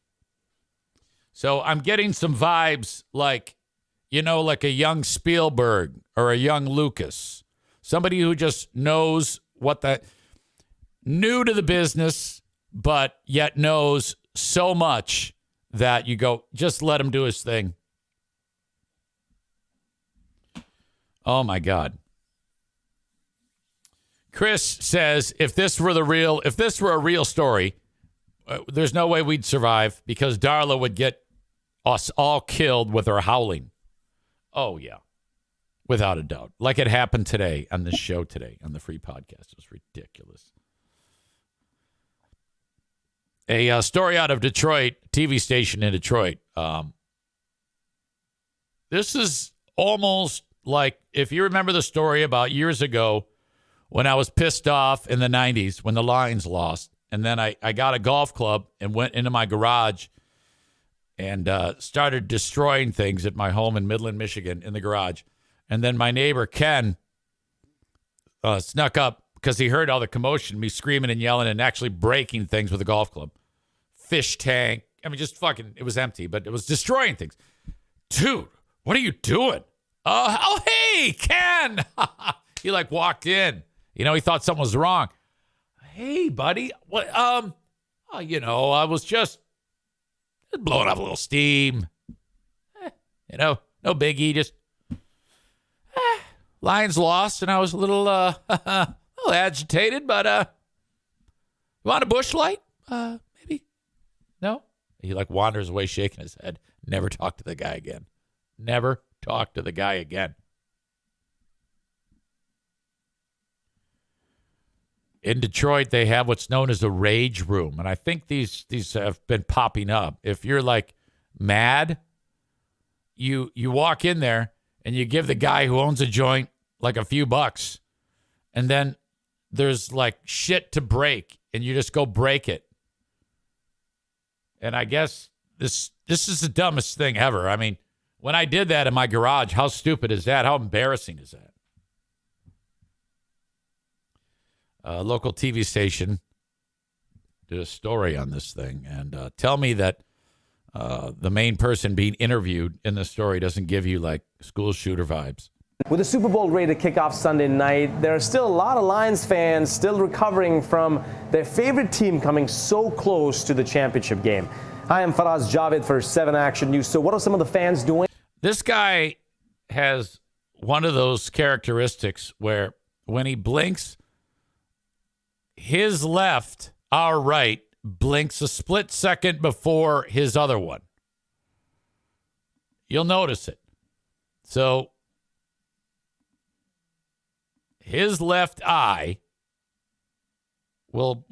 So I'm getting some vibes like, like a young Spielberg or a young Lucas. Somebody who just knows new to the business, but yet knows so much that you go, just let him do his thing. Oh my God. Chris says, if this were a real story, there's no way we'd survive because Darla would get us all killed with her howling. Oh yeah. Without a doubt. Like it happened today on this show today on the free podcast. It was ridiculous. A story out of Detroit, TV station in Detroit. This is almost like, if you remember the story about years ago when I was pissed off in the 90s when the Lions lost. And then I got a golf club and went into my garage and started destroying things at my home in Midland, Michigan in the garage. And then my neighbor, Ken, snuck up because he heard all the commotion, me screaming and yelling and actually breaking things with a golf club. Fish tank. I mean, just fucking, it was empty, but it was destroying things. Dude, what are you doing? Oh, hey, Ken. He like walked in. He thought something was wrong. Hey, buddy. What? I was just blowing off a little steam. No biggie. Just Lions lost, and I was a little agitated. But you want a bush light? Maybe. No. He like wanders away, shaking his head. Never talk to the guy again. Never talk to the guy again. In Detroit, they have what's known as a rage room. And I think these have been popping up. If you're like mad, you walk in there and you give the guy who owns a joint like a few bucks. And then there's like shit to break and you just go break it. And I guess this is the dumbest thing ever. I mean, When I did that in my garage, how stupid is that? How embarrassing is that? A local TV station did a story on this thing, and tell me that the main person being interviewed in the story doesn't give you like school shooter vibes. With the Super Bowl ready to kick off Sunday night, there are still a lot of Lions fans still recovering from their favorite team coming so close to the championship game. I am Faraz Javed for 7 Action News. So what are some of the fans doing? This guy has one of those characteristics where when he blinks, his left, our right, blinks a split second before his other one. You'll notice it. So his left eye will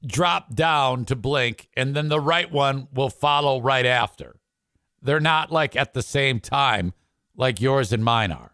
drop down to blink, and then the right one will follow right after. They're not like at the same time like yours and mine are.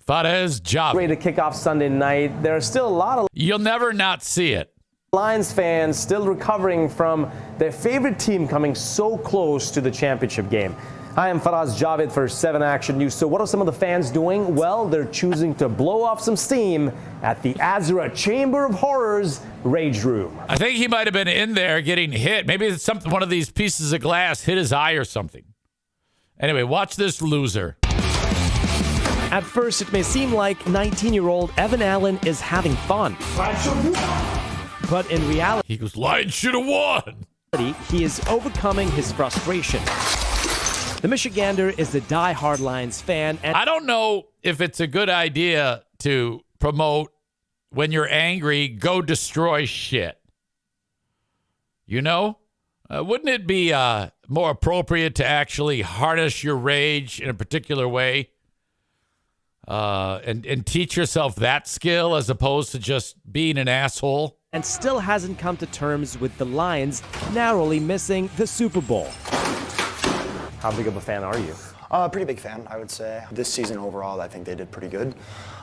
Faraz Javed. Ready to kick off Sunday night. There are still a lot of You'll never not see it. Lions fans still recovering from their favorite team coming so close to the championship game. I am Faraz Javed for 7 Action News. So what are some of the fans doing? Well, they're choosing to blow off some steam at the Azra Chamber of Horrors Rage Room. I think he might have been in there getting hit. Maybe it's one of these pieces of glass hit his eye or something. Anyway, watch this loser. At first, it may seem like 19-year-old Evan Allen is having fun. But in reality, he goes, Lions should have won. He is overcoming his frustration. The Michigander is a die-hard Lions fan. And I don't know if it's a good idea to promote when you're angry, go destroy shit. You know? Wouldn't it be more appropriate to actually harness your rage in a particular way and teach yourself that skill as opposed to just being an asshole? And still hasn't come to terms with the Lions narrowly missing the Super Bowl. How big of a fan are you? Pretty big fan, I would say. This season overall, I think they did pretty good,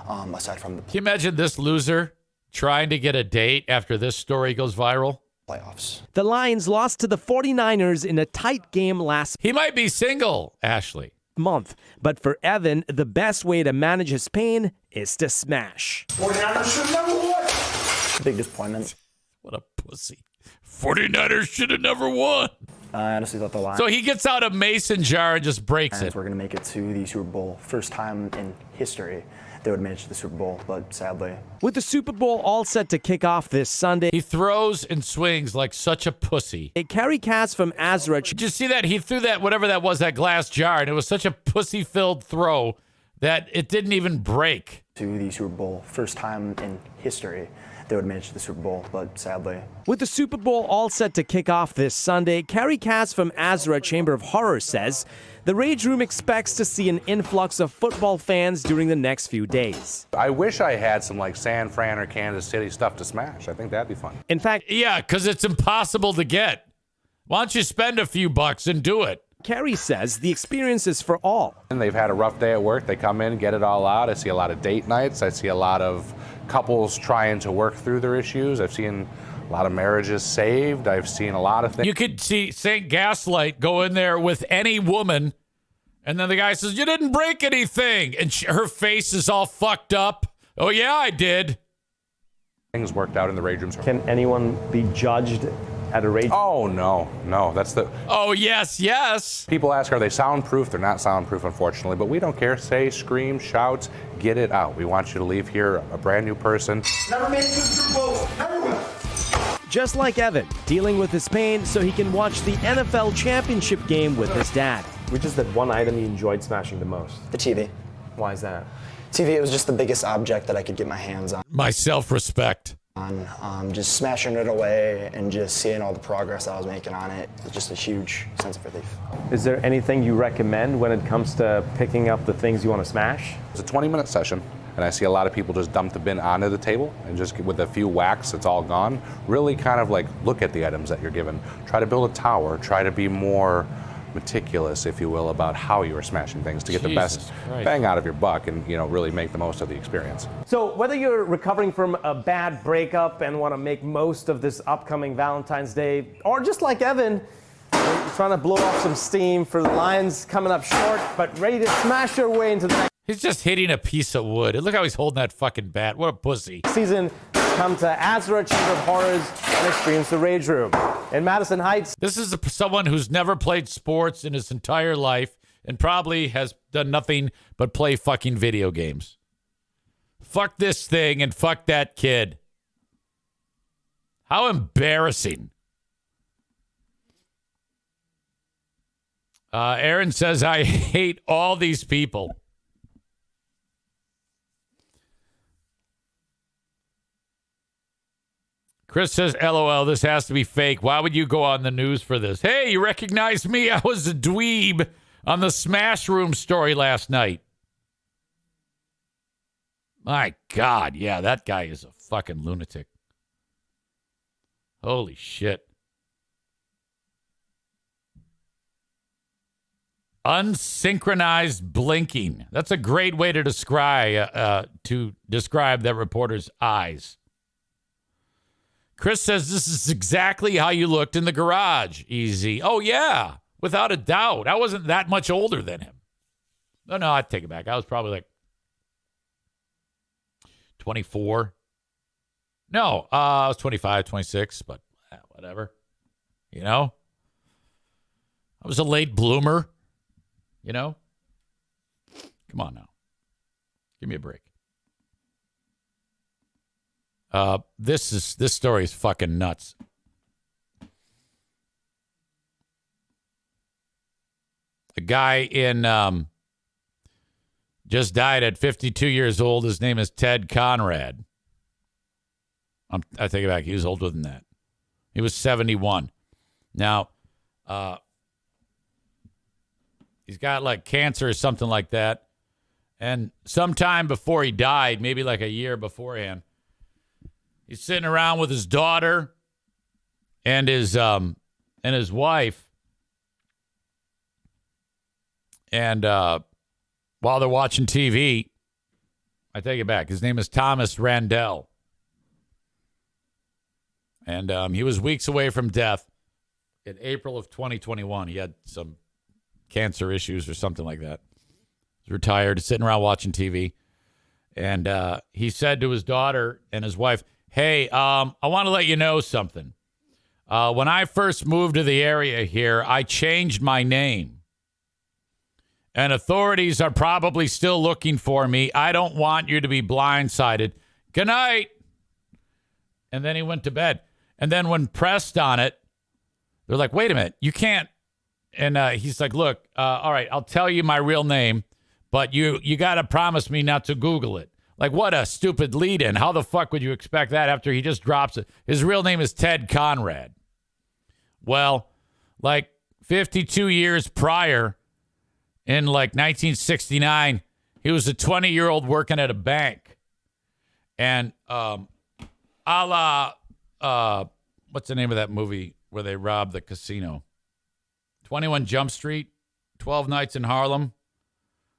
aside from the Can you imagine this loser trying to get a date after this story goes viral? Playoffs. The Lions lost to the 49ers in a tight game last He might be single, Ashley. month. But for Evan, the best way to manage his pain is to smash. 49ers should never won. Big disappointment. What a pussy. 49ers should have never won. I honestly thought the Lions So he gets out a mason jar and just breaks it. were going to make it to the Super Bowl. First time in history they would make it to the Super Bowl, but sadly. With the Super Bowl all set to kick off this Sunday, He throws and swings like such a pussy. a Kerry Cass from Azra. Did you see that? He threw that, whatever that was, that glass jar, and it was such a pussy-filled throw that it didn't even break. To the Super Bowl. First time in history they would make it to the Super Bowl, but sadly. With the Super Bowl all set to kick off this Sunday, Kerry Cass from Azra Chamber of Horror says the Rage Room expects to see an influx of football fans during the next few days. I wish I had some like San Fran or Kansas City stuff to smash. I think that'd be fun. In fact, Yeah, because it's impossible to get. Why don't you spend a few bucks and do it? Kerry says the experience is for all. And they've had a rough day at work. They come in, get it all out. I see a lot of date nights. I see a lot of couples trying to work through their issues. I've seen a lot of marriages saved. I've seen a lot of things. You could see St. Gaslight go in there with any woman, and then the guy says, you didn't break anything. And her face is all fucked up. Oh, yeah, I did. Things worked out in the Rage Rooms. Can anyone be judged at a Rage? Oh, no. That's the... Oh, yes. People ask, are they soundproof? They're not soundproof, unfortunately, but we don't care. Say, scream, shout, get it out. We want you to leave here a brand new person. Never made it to the Super Bowl. Never will. Just like Evan, dealing with his pain so he can watch the NFL championship game with his dad. Which is that one item you enjoyed smashing the most? The TV. Why is that? TV, it was just the biggest object that I could get my hands on. My self-respect. Just smashing it away and just seeing all the progress I was making on it. It's just a huge sense of relief. Is there anything you recommend when it comes to picking up the things you want to smash? It's a 20-minute session, and I see a lot of people just dump the bin onto the table and just with a few whacks, it's all gone. Really kind of like look at the items that you're given. Try to build a tower. Try to be more meticulous, if you will, about how you are smashing things to get the best bang out of your buck and, really make the most of the experience. So whether you're recovering from a bad breakup and want to make most of this upcoming Valentine's Day, or just like Evan, They're trying to blow off some steam for the Lions coming up short, but ready to smash their way into the next. He's just hitting a piece of wood. And look how he's holding that fucking bat. What a pussy. Season, come to Azra Chamber of Horrors and experience the Rage Room. In Madison Heights. This is someone who's never played sports in his entire life and probably has done nothing but play fucking video games. Fuck this thing and fuck that kid. How embarrassing. Aaron says, I hate all these people. Chris says, LOL, this has to be fake. Why would you go on the news for this? Hey, you recognize me? I was a dweeb on the Smash Room story last night. My God, yeah, that guy is a fucking lunatic. Holy shit. Unsynchronized blinking. That's a great way to describe that reporter's eyes. Chris says this is exactly how you looked in the garage, Easy. Oh, yeah, without a doubt. I wasn't that much older than him. No, I take it back. I was probably like 24. No, I was 25, 26, but whatever. You know? I was a late bloomer. You know? Come on now. Give me a break. This story is fucking nuts. A guy in just died at 52 years old. His name is Ted Conrad. I take it back. He was older than that. He was 71. Now, he's got like cancer or something like that. And sometime before he died, maybe like a year beforehand, he's sitting around with his daughter and his wife. And while they're watching TV, I take it back. His name is Thomas Randell. And he was weeks away from death in April of 2021. He had some cancer issues or something like that. He's retired, sitting around watching TV. And he said to his daughter and his wife, hey, I want to let you know something. When I first moved to the area here, I changed my name. And authorities are probably still looking for me. I don't want you to be blindsided. Good night. And then he went to bed. And then when pressed on it, they're like, wait a minute, you can't. And he's like, look, all right, I'll tell you my real name, but you got to promise me not to Google it. Like, what a stupid lead-in. How the fuck would you expect that after he just drops it? His real name is Ted Conrad. Well, like 52 years prior, in like 1969, he was a 20-year-old working at a bank. And a la, what's the name of that movie where they robbed the casino? 21 Jump Street, 12 Nights in Harlem,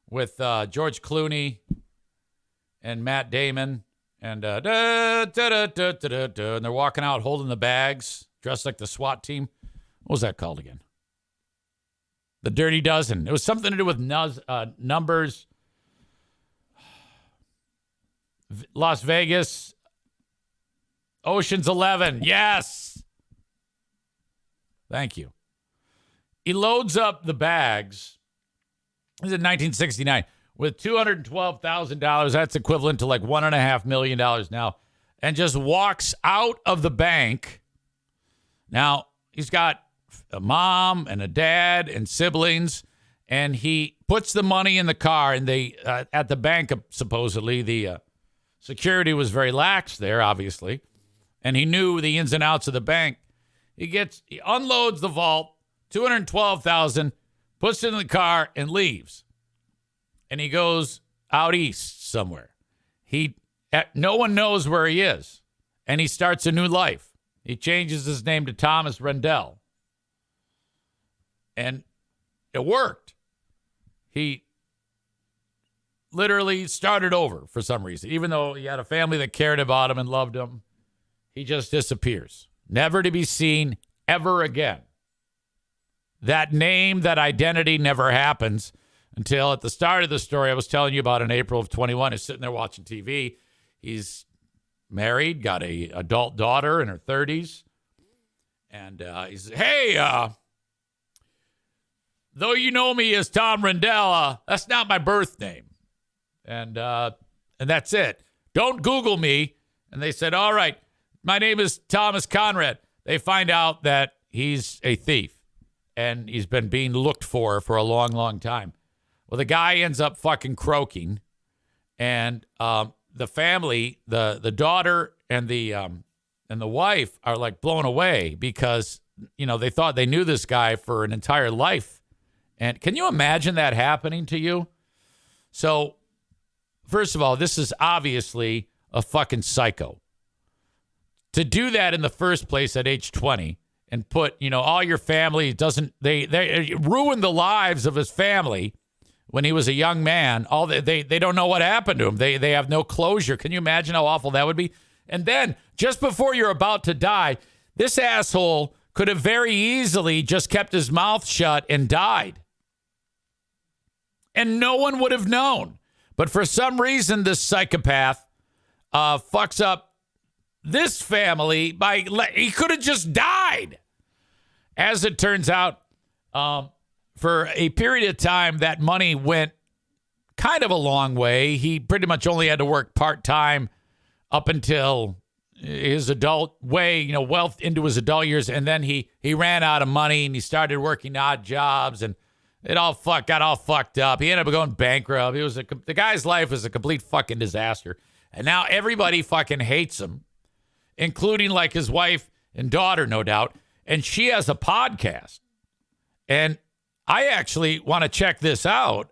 with George Clooney and Matt Damon, and and they're walking out holding the bags, dressed like the SWAT team. What was that called again? The Dirty Dozen. It was something to do with numbers. Las Vegas. Ocean's 11. Yes. Thank you. He loads up the bags. This is in 1969 with $212,000. That's equivalent to like $1.5 million now. And just walks out of the bank. Now, he's got a mom and a dad and siblings, and he puts the money in the car, and they at the bank, supposedly the security was very lax there, obviously, and he knew the ins and outs of the bank. He unloads the vault, $212,000, puts it in the car, and leaves. And he goes out east somewhere. No one knows where he is, and he starts a new life. He changes his name to Thomas Rendell. And it worked. He literally started over for some reason. Even though he had a family that cared about him and loved him, he just disappears. Never to be seen ever again. that name, that identity never happens until at the start of the story I was telling you about in April of 21. He's sitting there watching TV. He's married, got a adult daughter in her 30s. And he says, hey, though you know me as Tom Rendell, that's not my birth name. And that's it. Don't Google me. And they said, all right, my name is Thomas Conrad. They find out that he's a thief. And he's been being looked for a long, long time. Well, the guy ends up fucking croaking. And the family, the daughter and the wife are like blown away because, you know, they thought they knew this guy for an entire life. And can you imagine that happening to you? So, first of all, this is obviously a fucking psycho. To do that in the first place at age 20 and put, you know, all your family they ruined the lives of his family when he was a young man. They don't know what happened to him. They have no closure. Can you imagine how awful that would be? And then just before you're about to die, this asshole could have very easily just kept his mouth shut and died. And no one would have known. But for some reason, this psychopath fucks up this family he could have just died. As it turns out, for a period of time, that money went kind of a long way. He pretty much only had to work part-time up until his adult wealth into his adult years. And then he ran out of money and he started working odd jobs and it got all fucked up. He ended up going bankrupt. The guy's life was a complete fucking disaster. And now everybody fucking hates him, including like his wife and daughter, no doubt. And she has a podcast. And I actually want to check this out.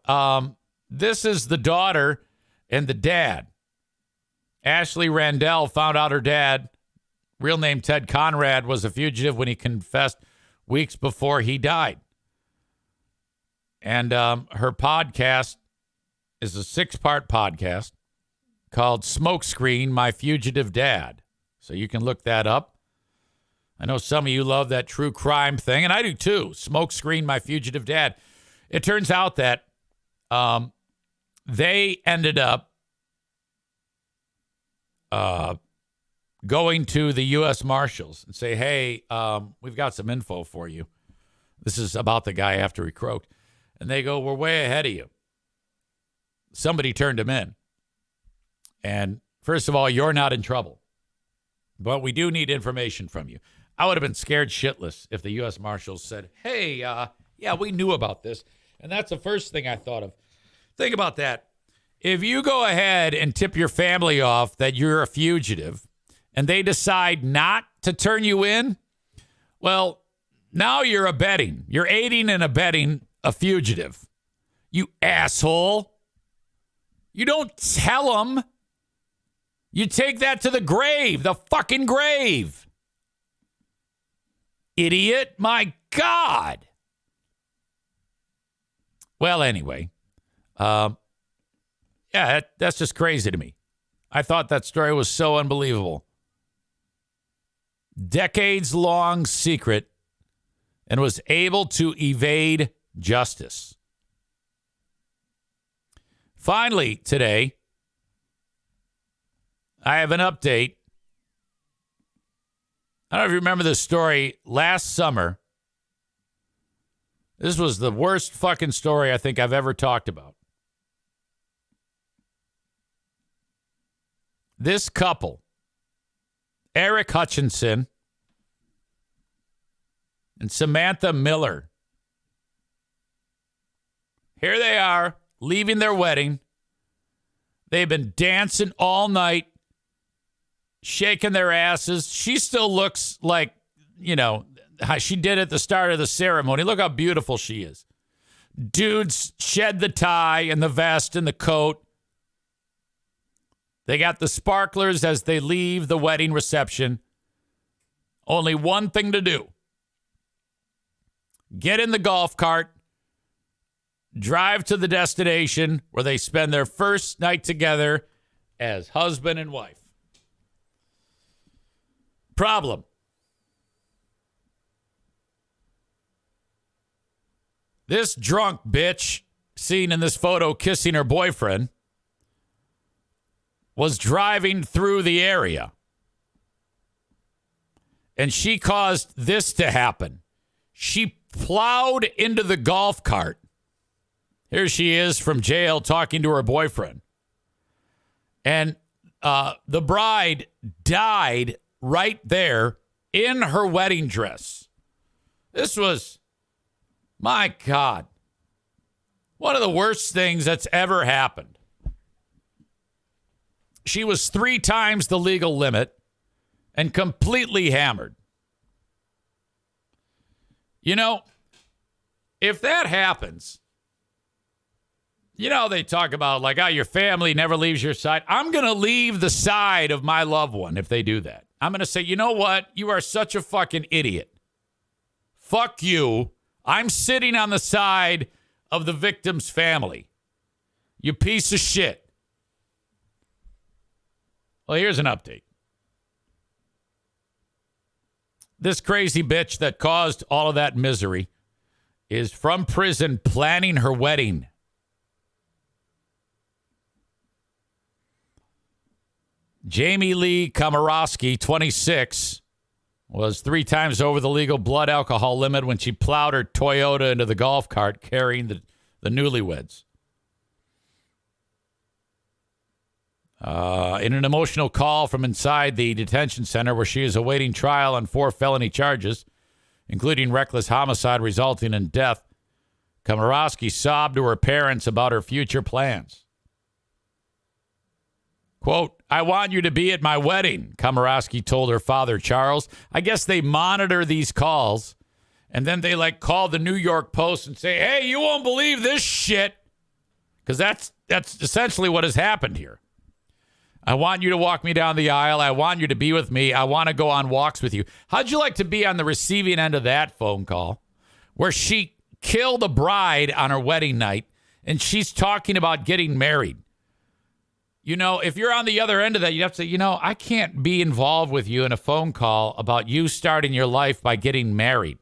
This is the daughter and the dad. Ashley Randell found out her dad, real name Ted Conrad, was a fugitive when he confessed weeks before he died. And her podcast is a 6-part podcast called Smokescreen, My Fugitive Dad. So you can look that up. I know some of you love that true crime thing, and I do too. Smokescreen, My Fugitive Dad. It turns out that they ended up going to the U.S. Marshals and say, hey, we've got some info for you. This is about the guy after he croaked. And they go, we're way ahead of you. Somebody turned him in. And first of all, you're not in trouble. But we do need information from you. I would have been scared shitless if the U.S. Marshals said, hey, yeah, we knew about this. And that's the first thing I thought of. Think about that. If you go ahead and tip your family off that you're a fugitive and they decide not to turn you in, well, now you're abetting. You're aiding and abetting a fugitive. You asshole. You don't tell them. You take that to the grave, the fucking grave. Idiot. My God. Well, anyway, yeah, that's just crazy to me. I thought that story was so unbelievable. Decades-long secret and was able to evade justice. Finally, today, I have an update. I don't know if you remember this story last summer. This was the worst fucking story I think I've ever talked about. This couple, Eric Hutchinson and Samantha Miller, here they are, leaving their wedding. They've been dancing all night, shaking their asses. She still looks like, you know, how she did at the start of the ceremony. Look how beautiful she is. Dudes shed the tie and the vest and the coat. They got the sparklers as they leave the wedding reception. Only one thing to do. Get in the golf cart. Drive to the destination where they spend their first night together as husband and wife. Problem. This drunk bitch seen in this photo kissing her boyfriend was driving through the area. And she caused this to happen. She plowed into the golf cart. Here she is from jail talking to her boyfriend. And the bride died right there in her wedding dress. This was, my God, one of the worst things that's ever happened. She was 3 times the legal limit and completely hammered. You know, if that happens, you know, they talk about like, your family never leaves your side. I'm going to leave the side of my loved one if they do that. I'm going to say, you know what? You are such a fucking idiot. Fuck you. I'm sitting on the side of the victim's family. You piece of shit. Well, here's an update. This crazy bitch that caused all of that misery is from prison planning her wedding. Jamie Lee Komorowski, 26, was 3 times over the legal blood alcohol limit when she plowed her Toyota into the golf cart carrying the newlyweds. In an emotional call from inside the detention center where she is awaiting trial on 4 felony charges, including reckless homicide resulting in death, Komorowski sobbed to her parents about her future plans. Quote, I want you to be at my wedding, Komorowski told her father, Charles. I guess they monitor these calls, and then they call the New York Post and say, hey, you won't believe this shit. Because that's essentially what has happened here. I want you to walk me down the aisle. I want you to be with me. I want to go on walks with you. How'd you like to be on the receiving end of that phone call where she killed a bride on her wedding night and she's talking about getting married? You know, if you're on the other end of that, you'd have to say, you know, I can't be involved with you in a phone call about you starting your life by getting married.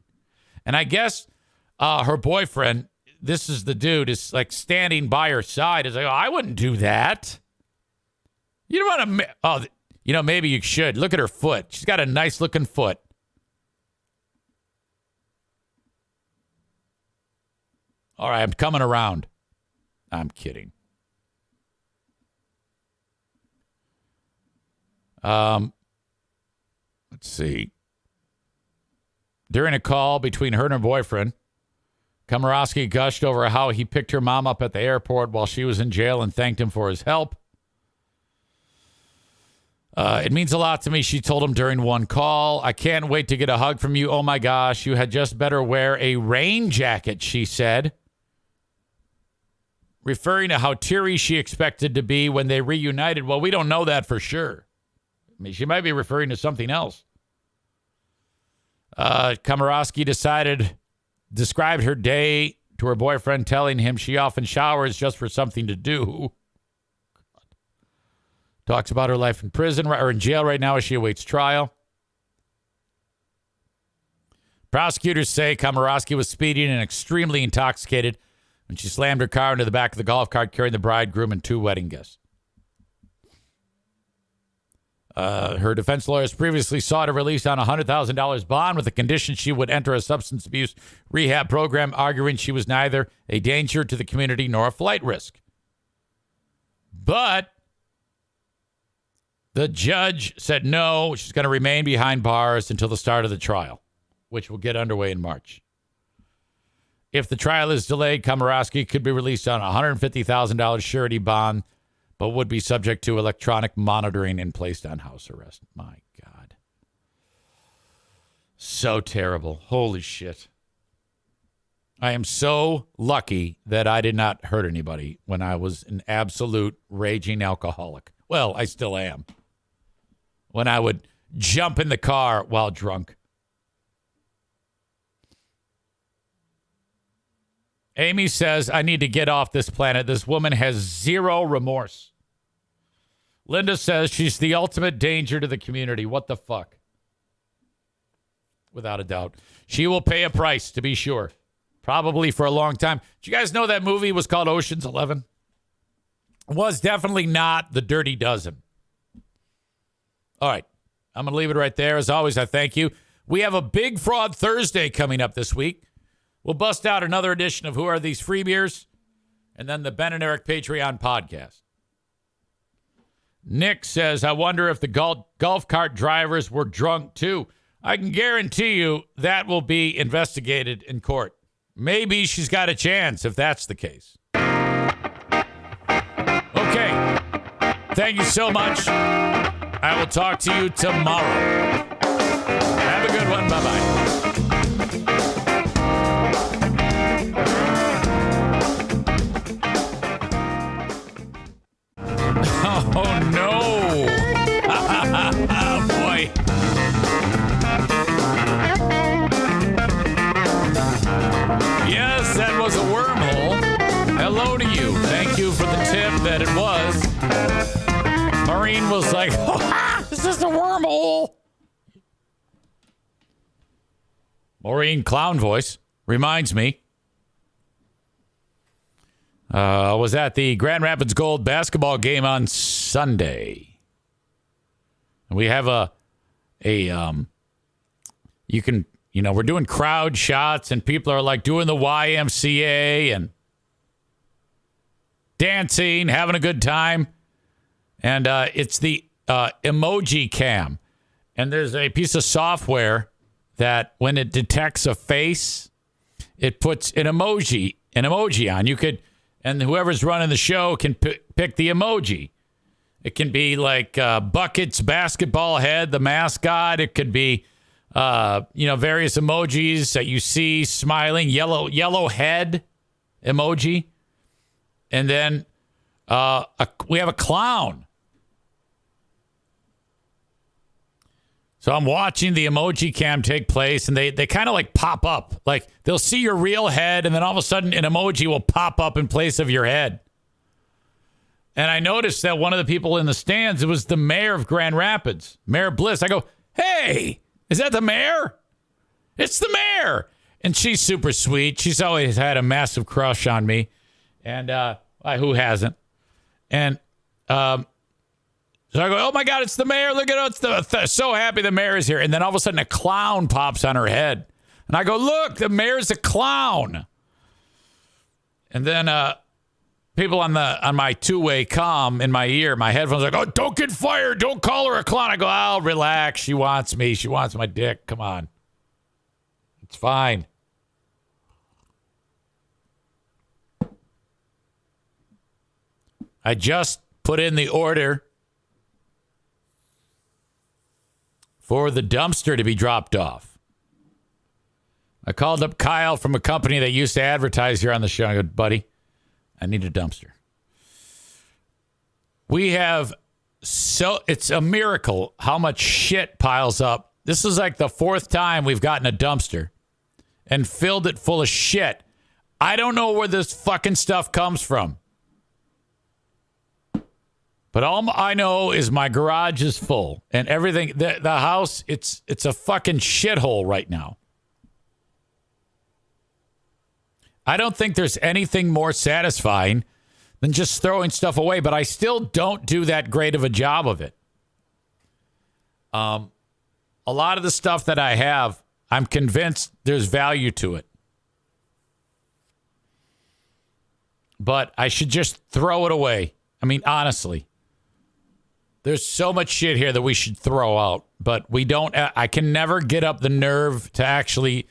And I guess her boyfriend, this is the dude, is standing by her side. Is like, oh, I wouldn't do that. You don't want to, maybe you should. Look at her foot. She's got a nice looking foot. All right, I'm coming around. I'm kidding. Let's see. During a call between her and her boyfriend, Komorowski gushed over how he picked her mom up at the airport while she was in jail and thanked him for his help. It means a lot to me, she told him during one call. I can't wait to get a hug from you. Oh, my gosh, you had just better wear a rain jacket, she said, referring to how teary she expected to be when they reunited. Well, we don't know that for sure. I mean, she might be referring to something else. Komorowski described her day to her boyfriend, telling him she often showers just for something to do. Talks about her life in prison or in jail right now as she awaits trial. Prosecutors say Komorowski was speeding and extremely intoxicated when she slammed her car into the back of the golf cart carrying the bridegroom and 2 wedding guests. Her defense lawyers previously sought a release on a $100,000 bond with the condition she would enter a substance abuse rehab program, arguing she was neither a danger to the community nor a flight risk. But the judge said no, she's going to remain behind bars until the start of the trial, which will get underway in March. If the trial is delayed, Komorowski could be released on a $150,000 surety bond, but would be subject to electronic monitoring and placed on house arrest. My God. So terrible. Holy shit. I am so lucky that I did not hurt anybody when I was an absolute raging alcoholic. Well, I still am. When I would jump in the car while drunk. Amy says, I need to get off this planet. This woman has zero remorse. Linda says she's the ultimate danger to the community. What the fuck? Without a doubt. She will pay a price, to be sure. probably for a long time. Did you guys know that movie was called Ocean's 11? It was definitely not The Dirty Dozen. All right. I'm going to leave it right there. As always, I thank you. We have a Big Fraud Thursday coming up this week. We'll bust out another edition of Who Are These Free Beers? And then the Ben and Eric Patreon podcast. Nick says, I wonder if the golf cart drivers were drunk too. I can guarantee you that will be investigated in court. Maybe she's got a chance if that's the case. Okay. Thank you so much. I will talk to you tomorrow. Have a good one. Bye-bye. Oh, no. Oh, boy. Yes, that was a wormhole. Hello to you. Thank you for the tip that it was. Maureen was like, oh, this is a wormhole. Maureen clown voice reminds me. Was at the Grand Rapids Gold basketball game on Sunday. And we have we're doing crowd shots and people are like doing the YMCA and dancing, having a good time. And it's the emoji cam. And there's a piece of software that when it detects a face, it puts an emoji on. You could, and whoever's running the show can pick the emoji. It can be like Bucket's basketball head, the mascot. It could be, various emojis that you see smiling, yellow head emoji. And then we have a clown. So I'm watching the emoji cam take place, and they kind of like pop up. Like they'll see your real head, and then all of a sudden an emoji will pop up in place of your head. And I noticed that one of the people in the stands, it was the mayor of Grand Rapids, Mayor Bliss. I go, hey, is that the mayor? It's the mayor. And she's super sweet. She's always had a massive crush on me. And who hasn't? And so I go, oh, my God, it's the mayor. Look at it. So happy the mayor is here. And then all of a sudden a clown pops on her head. And I go, look, the mayor's a clown. And then people on my two-way comm in my ear, my headphones, like, oh, don't get fired. Don't call her a clown. I go, oh, relax. She wants me. She wants my dick. Come on. It's fine. I just put in the order for the dumpster to be dropped off. I called up Kyle from a company that used to advertise here on the show. I go, buddy, I need a dumpster. It's a miracle how much shit piles up. This is like the fourth time we've gotten a dumpster and filled it full of shit. I don't know where this fucking stuff comes from. But all I know is my garage is full and everything. The house, it's a fucking shithole right now. I don't think there's anything more satisfying than just throwing stuff away, but I still don't do that great of a job of it. A lot of the stuff that I have, I'm convinced there's value to it. But I should just throw it away. I mean, honestly. There's so much shit here that we should throw out, but we don't. I can never get up the nerve to actually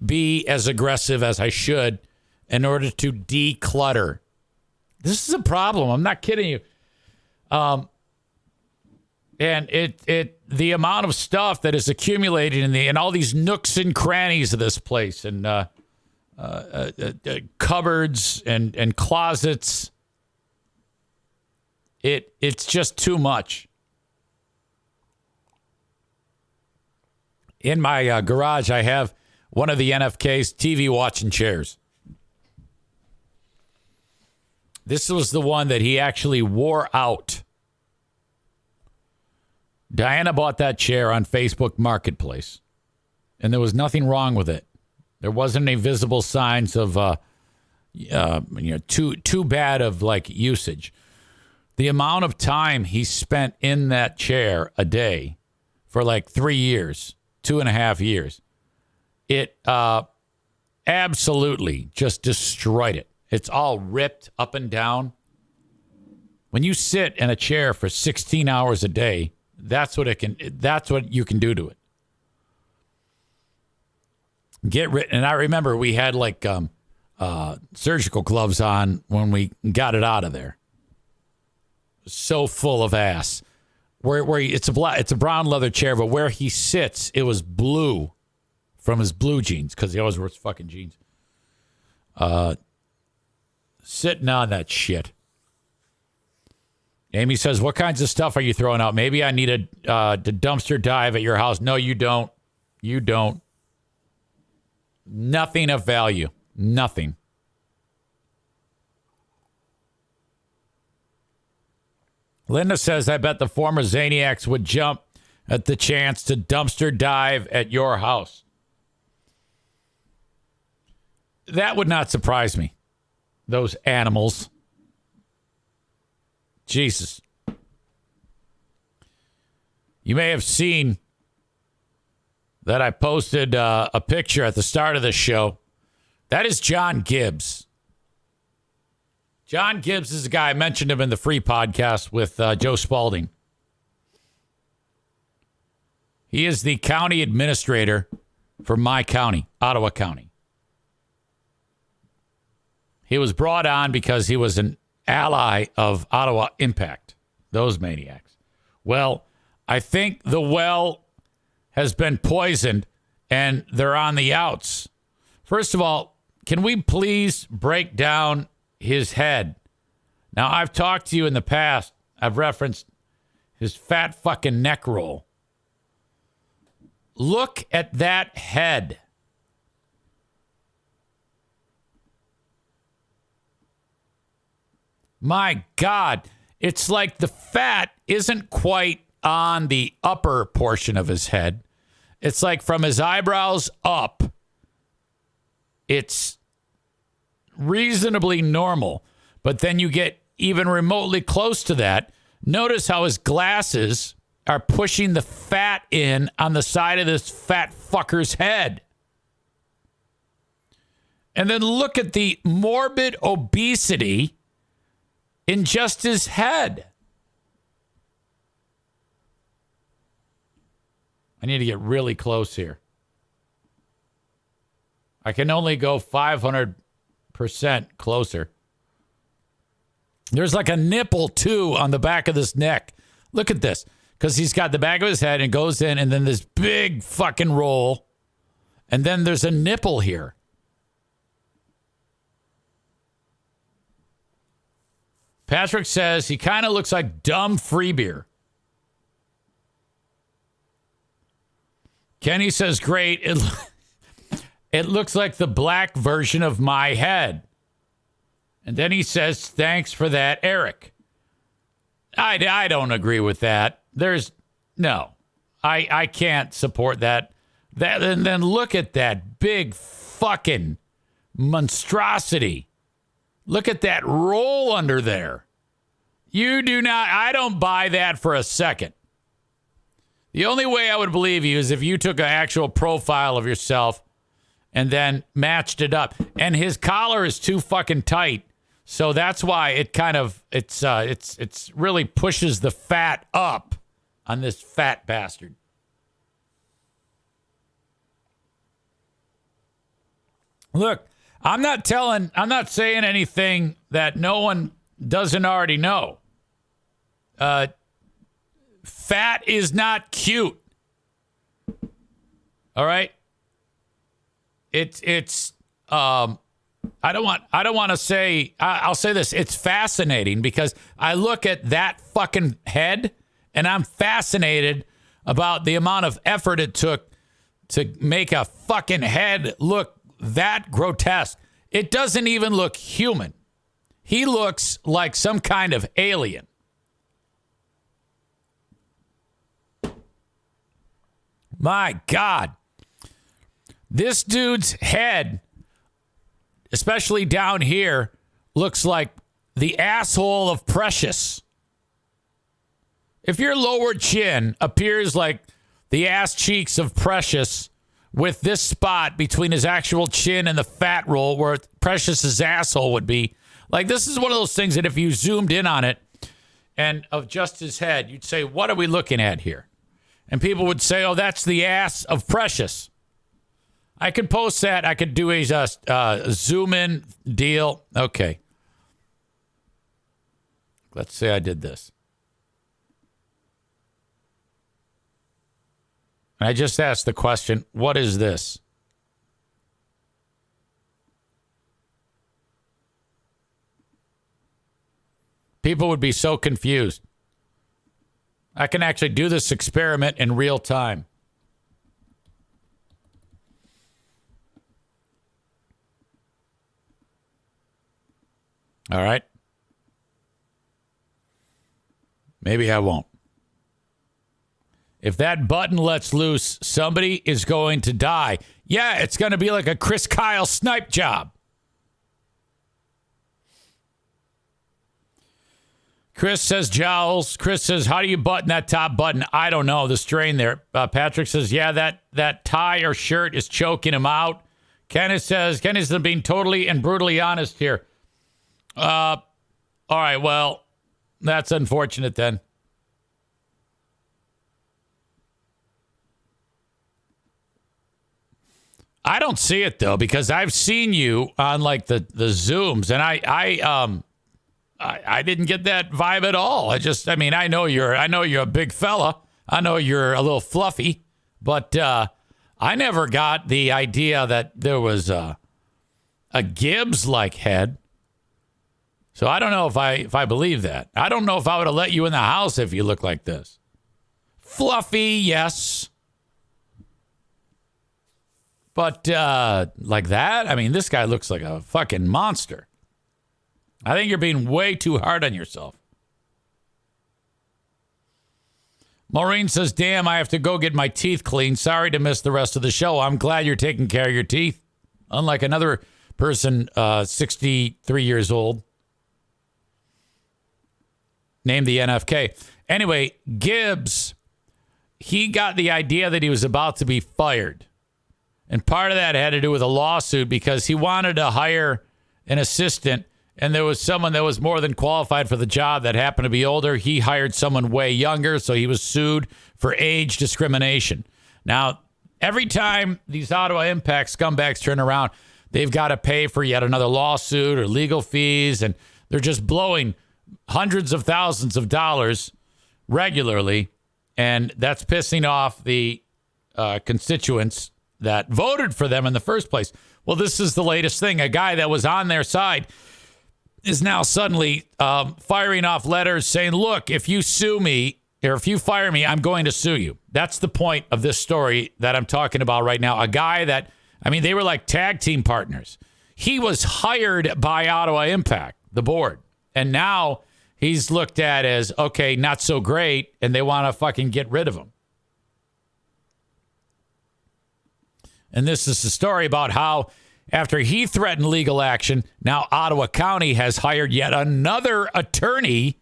be as aggressive as I should in order to declutter. This is a problem. I'm not kidding you. And the amount of stuff that is accumulated in all these nooks and crannies of this place, and cupboards and closets. It's just too much. In my garage, I have one of the NFK's TV watching chairs. This was the one that he actually wore out. Diana bought that chair on Facebook Marketplace, and there was nothing wrong with it. There wasn't any visible signs of too bad of like usage. The amount of time he spent in that chair a day for like 3 years, 2.5 years, it absolutely just destroyed it. It's all ripped up and down. When you sit in a chair for 16 hours a day, that's what you can do to it. And I remember we had like surgical gloves on when we got it out of there. So full of ass. Where it's a brown leather chair, but where he sits, it was blue from his blue jeans because he always wears fucking jeans. Sitting on that shit. Amy says, "What kinds of stuff are you throwing out? Maybe I need a dumpster dive at your house." No, you don't. You don't. Nothing of value. Nothing. Linda says, "I bet the former Zaniacs would jump at the chance to dumpster dive at your house." That would not surprise me. Those animals. Jesus. You may have seen that I posted a picture at the start of the show. That is John Gibbs. John Gibbs is a guy, I mentioned him in the free podcast with Joe Spalding. He is the county administrator for my county, Ottawa County. He was brought on because he was an ally of Ottawa Impact, those maniacs. Well, I think the well has been poisoned and they're on the outs. First of all, can we please break down his head? Now, I've talked to you in the past. I've referenced his fat fucking neck roll. Look at that head. My God, it's like the fat isn't quite on the upper portion of his head. It's like from his eyebrows up, it's reasonably normal. But then you get even remotely close to that. Notice how his glasses are pushing the fat in on the side of this fat fucker's head. And then look at the morbid obesity in just his head. I need to get really close here. I can only go 500% closer. There's like a nipple, too, on the back of this neck. Look at this. Because he's got the back of his head and goes in, and then this big fucking roll. And then there's a nipple here. Patrick says he kind of looks like dumb free beer. Kenny says, great. It looks like the black version of my head. And then he says, thanks for that, Eric. I don't agree with that. I can't support that. And then look at that big fucking monstrosity. Look at that roll under there. I don't buy that for a second. The only way I would believe you is if you took an actual profile of yourself and then matched it up. And his collar is too fucking tight. So that's why it kind of, it's really pushes the fat up on this fat bastard. Look, I'm not saying anything that no one doesn't already know. Fat is not cute. All right? I'll say this. It's fascinating because I look at that fucking head and I'm fascinated about the amount of effort it took to make a fucking head look that grotesque. It doesn't even look human. He looks like some kind of alien. My God. This dude's head, especially down here, looks like the asshole of Precious. If your lower chin appears like the ass cheeks of Precious with this spot between his actual chin and the fat roll where Precious's asshole would be, like this is one of those things that if you zoomed in on it and of just his head, you'd say, what are we looking at here? And people would say, oh, that's the ass of Precious. I could post that. I could do a zoom in deal. Okay. Let's say I did this. And I just asked the question, what is this? People would be so confused. I can actually do this experiment in real time. All right. Maybe I won't. If that button lets loose, somebody is going to die. Yeah, it's going to be like a Chris Kyle snipe job. Chris says jowls. Chris says, how do you button that top button? I don't know. The strain there. Patrick says, yeah, that tie or shirt is choking him out. Kenneth says, Kenneth's being totally and brutally honest here. All right, well, that's unfortunate then. I don't see it though, because I've seen you on like the Zooms, and I didn't get that vibe at all. I know you're a big fella. I know you're a little fluffy, but I never got the idea that there was a Gibbs-like head. So I don't know if I believe that. I don't know if I would have let you in the house if you look like this. Fluffy, yes. But like that? I mean, this guy looks like a fucking monster. I think you're being way too hard on yourself. Maureen says, damn, I have to go get my teeth cleaned. Sorry to miss the rest of the show. I'm glad you're taking care of your teeth. Unlike another person, 63 years old, named the NFK. Anyway, Gibbs, he got the idea that he was about to be fired. And part of that had to do with a lawsuit because he wanted to hire an assistant, and there was someone that was more than qualified for the job that happened to be older. He hired someone way younger, so he was sued for age discrimination. Now, every time these Ottawa Impact scumbags turn around, they've got to pay for yet another lawsuit or legal fees, and they're just blowing hundreds of thousands of dollars regularly, and that's pissing off the constituents that voted for them in the first place. Well, this is the latest thing. A guy that was on their side is now suddenly firing off letters saying, look, if you sue me or if you fire me, I'm going to sue you. That's the point of this story that I'm talking about right now. A guy that, I mean, they were like tag team partners. He was hired by Ottawa Impact, the board. And now he's looked at as, okay, not so great, and they want to fucking get rid of him. And this is the story about how after he threatened legal action, now Ottawa County has hired yet another attorney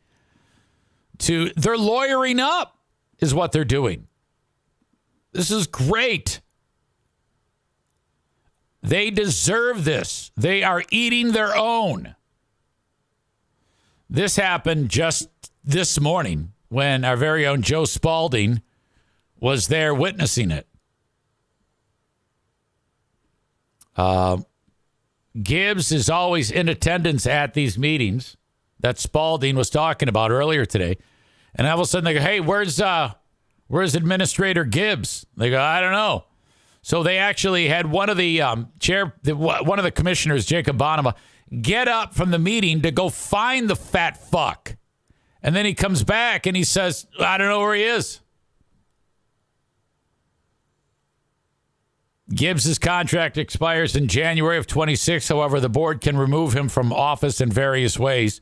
they're lawyering up is what they're doing. This is great. They deserve this. They are eating their own. This happened just this morning when our very own Joe Spalding was there witnessing it. Gibbs is always in attendance at these meetings that Spalding was talking about earlier today. And all of a sudden they go, hey, where's Administrator Gibbs? They go, I don't know. So they actually had one of the one of the commissioners, Jacob Bonema, get up from the meeting to go find the fat fuck. And then he comes back and he says, I don't know where he is. Gibbs' contract expires in January of 26. However, the board can remove him from office in various ways.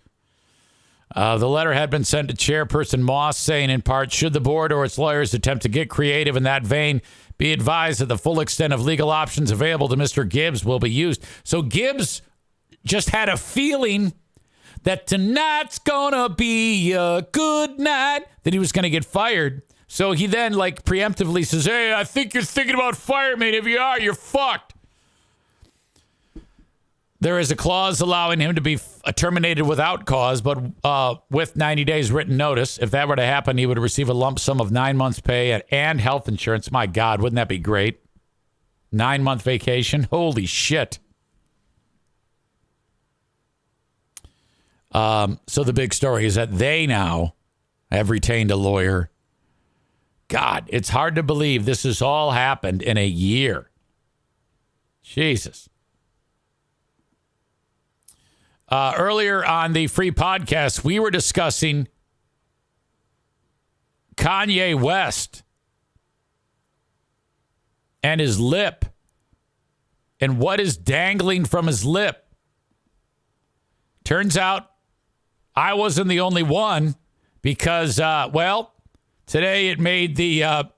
The letter had been sent to Chairperson Moss, saying in part, should the board or its lawyers attempt to get creative in that vein, be advised that the full extent of legal options available to Mr. Gibbs will be used. So Gibbs just had a feeling that tonight's gonna be a good night, that he was gonna get fired. So he then preemptively says, hey, I think you're thinking about firing me. And if you are, you're fucked. There is a clause allowing him to be terminated without cause, but with 90 days written notice. If that were to happen, he would receive a lump sum of 9 months' pay and health insurance. My God, wouldn't that be great? 9-month vacation. Holy shit. So the big story is that they now have retained a lawyer. God, it's hard to believe this has all happened in a year. Jesus. Earlier on the free podcast, we were discussing Kanye West and his lip and what is dangling from his lip. Turns out I wasn't the only one because, today it made the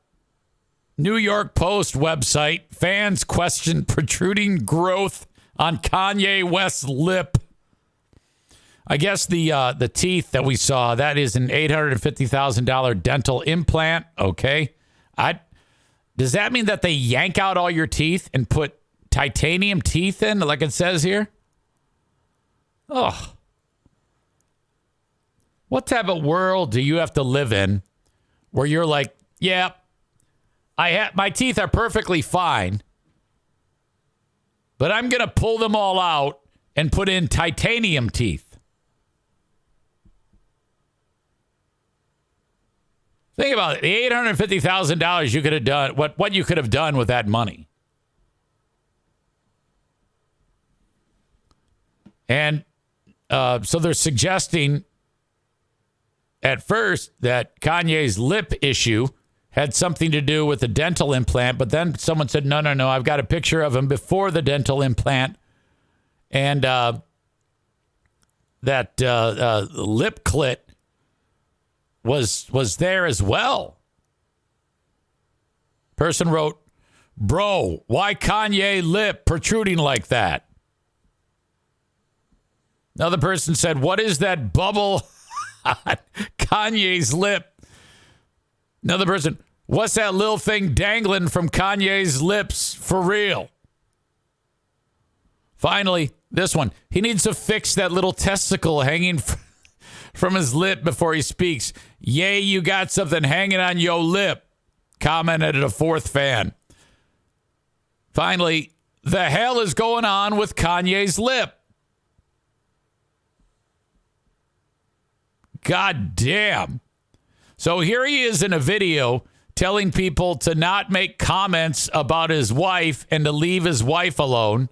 New York Post website. Fans question protruding growth on Kanye West's lip. I guess the teeth that we saw, that is an $850,000 dental implant. Okay. Does that mean that they yank out all your teeth and put titanium teeth in, like it says here? Oh. What type of world do you have to live in where you're like, yeah, my teeth are perfectly fine, but I'm going to pull them all out and put in titanium teeth? Think about it. The $850,000 you could have done, what you could have done with that money. And so they're suggesting at first that Kanye's lip issue had something to do with the dental implant, but then someone said, no, I've got a picture of him before the dental implant, and that lip clit was there as well. Person wrote, bro, why Kanye lip protruding like that? Another person said, what is that bubble on Kanye's lip? Another person, what's that little thing dangling from Kanye's lips for real? Finally, this one, he needs to fix that little testicle hanging from his lip before he speaks. Yay, you got something hanging on your lip, commented a fourth fan. Finally, the hell is going on with Kanye's lip? God damn. So here he is in a video telling people to not make comments about his wife and to leave his wife alone.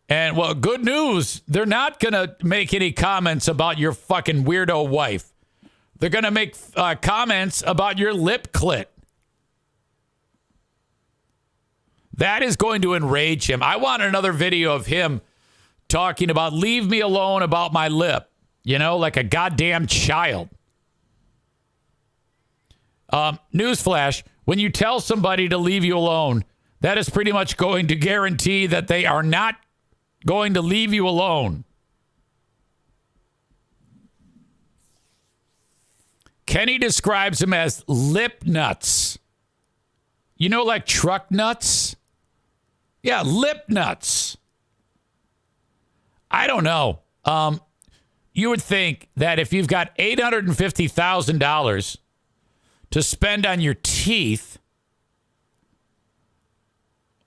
And, well, good news. They're not going to make any comments about your fucking weirdo wife. They're going to make comments about your lip clit. That is going to enrage him. I want another video of him talking about, leave me alone about my lip. You know, like a goddamn child. Newsflash, when you tell somebody to leave you alone, that is pretty much going to guarantee that they are not going to leave you alone. Kenny describes him as lip nuts. You know, like truck nuts? Yeah, lip nuts. I don't know. You would think that if you've got $850,000 to spend on your teeth,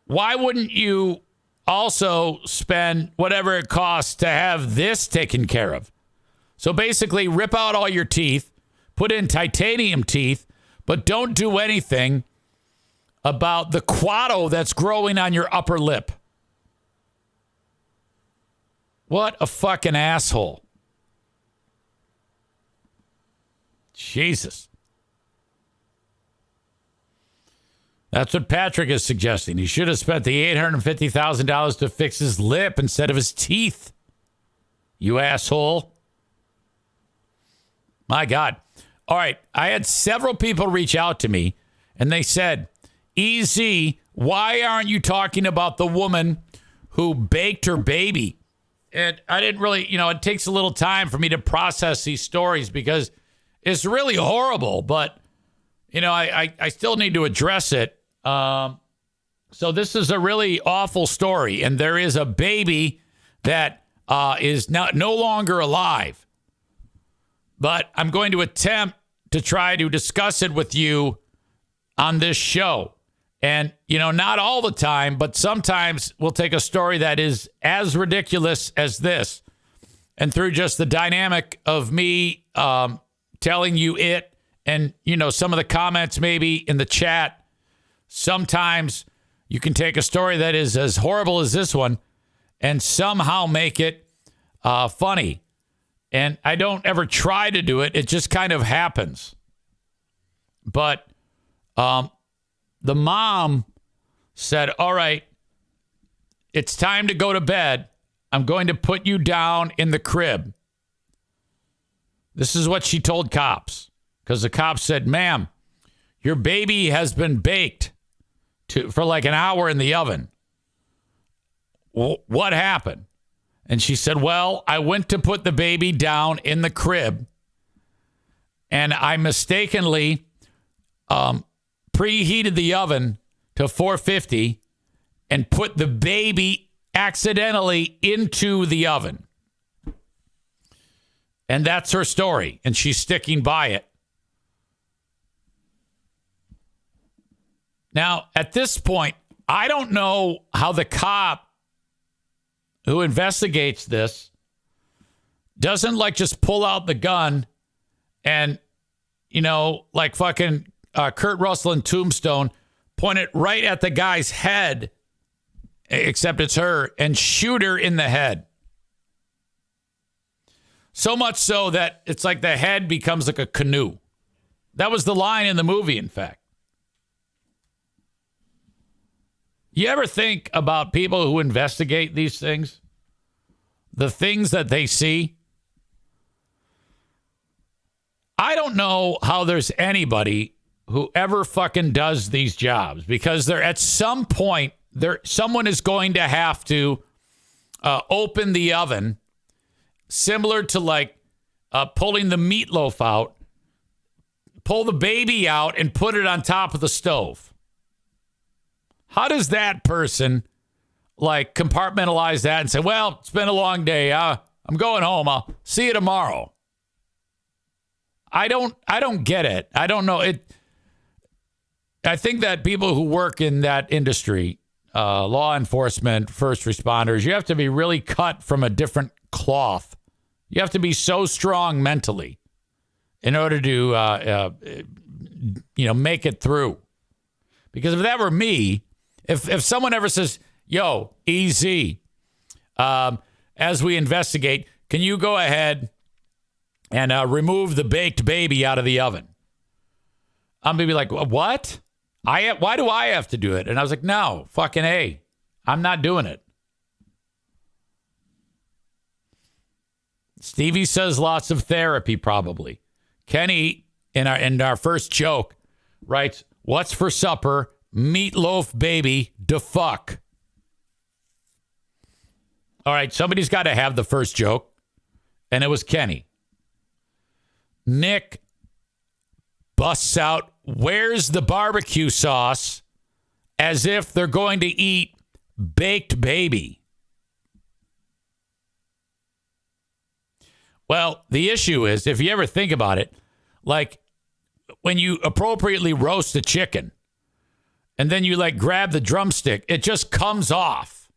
why wouldn't you also spend whatever it costs to have this taken care of? So basically, rip out all your teeth, put in titanium teeth, but don't do anything about the quado that's growing on your upper lip. What a fucking asshole. Jesus. That's what Patrick is suggesting. He should have spent the $850,000 to fix his lip instead of his teeth. You asshole. My God. All right. I had several people reach out to me, and they said, EZ, why aren't you talking about the woman who baked her baby? And I didn't really, it takes a little time for me to process these stories because it's really horrible, but, I still need to address it. So this is a really awful story, and there is a baby that is no longer alive. But I'm going to attempt to try to discuss it with you on this show. And, not all the time, but sometimes we'll take a story that is as ridiculous as this. And through just the dynamic of me telling you it and, some of the comments maybe in the chat, sometimes you can take a story that is as horrible as this one and somehow make it funny. And I don't ever try to do it. It just kind of happens. But the mom said, all right, it's time to go to bed. I'm going to put you down in the crib. This is what she told cops, because the cops said, ma'am, your baby has been baked for like an hour in the oven. What happened? And she said, well, I went to put the baby down in the crib, and I mistakenly preheated the oven to 450 and put the baby accidentally into the oven. And that's her story, and she's sticking by it. Now, at this point, I don't know how the cop who investigates this doesn't just pull out the gun and, like fucking Kurt Russell in Tombstone, point it right at the guy's head, except it's her, and shoot her in the head. So much so that it's like the head becomes like a canoe. That was the line in the movie, in fact. You ever think about people who investigate these things? The things that they see? I don't know how there's anybody who ever fucking does these jobs, because they're at some point, someone is going to have to open the oven, similar to pulling the meatloaf out, pull the baby out and put it on top of the stove. How does that person compartmentalize that and say, well, it's been a long day. I'm going home. I'll see you tomorrow. I don't get it. I don't know it. I think that people who work in that industry, law enforcement, first responders, you have to be really cut from a different cloth. You have to be so strong mentally in order to, make it through. Because if that were me, if someone ever says, yo, EZ, as we investigate, can you go ahead and remove the baked baby out of the oven? I'm going to be like, what? Why do I have to do it? And I was like, no, fucking A. I'm not doing it. Stevie says lots of therapy, probably. Kenny, in our first joke, writes, what's for supper? Meatloaf baby, da fuck. All right, somebody's got to have the first joke, and it was Kenny. Nick busts out, where's the barbecue sauce? As if they're going to eat baked baby. Well, the issue is, if you ever think about it, when you appropriately roast a chicken, and then you grab the drumstick, it just comes off.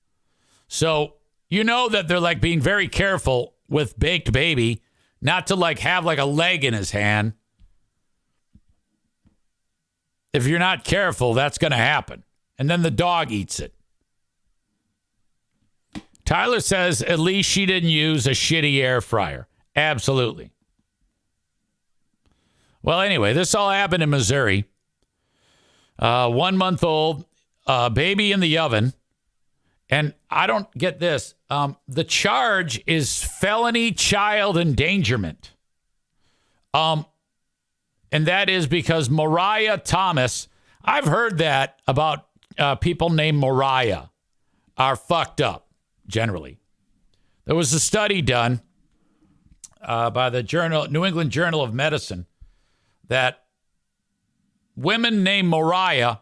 So that they're being very careful with baked baby, not to have a leg in his hand. If you're not careful, that's going to happen. And then the dog eats it. Tyler says, at least she didn't use a shitty air fryer. Absolutely. Well, anyway, this all happened in Missouri. 1 month old, baby in the oven. And I don't get this. The charge is felony child endangerment. And that is because Mariah Thomas, I've heard that about people named Mariah are fucked up, generally. There was a study done by the New England Journal of Medicine that women named Mariah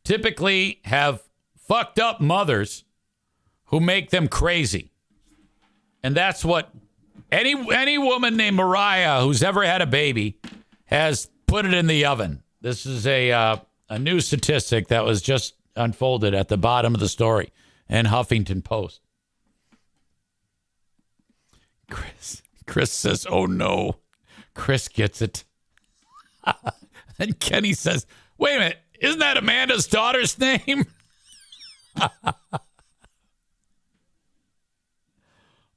typically have fucked up mothers who make them crazy. And that's what any woman named Mariah who's ever had a baby has put it in the oven. This is a new statistic that was just unfolded at the bottom of the story in Huffington Post. Chris says, oh no. Chris gets it. And Kenny says, wait a minute, isn't that Amanda's daughter's name?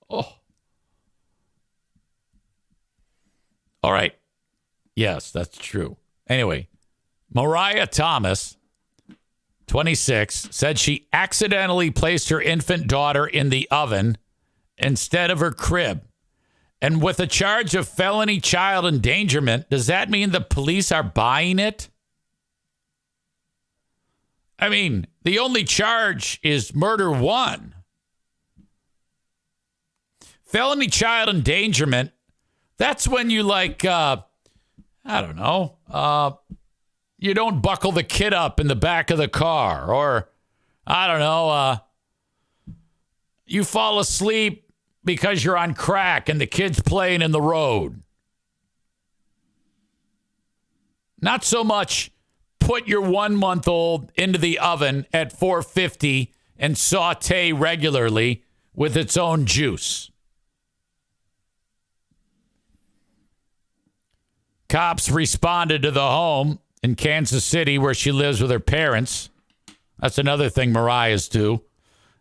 Oh. All right. Yes, that's true. Anyway, Mariah Thomas, 26, said she accidentally placed her infant daughter in the oven instead of her crib. And with a charge of felony child endangerment, does that mean the police are buying it? I mean, the only charge is murder 1. Felony child endangerment, that's when you you don't buckle the kid up in the back of the car, or, you fall asleep because you're on crack and the kid's playing in the road. Not so much put your 1-month-old into the oven at 450 and saute regularly with its own juice. Cops responded to the home in Kansas City where she lives with her parents. That's another thing Mariah's do.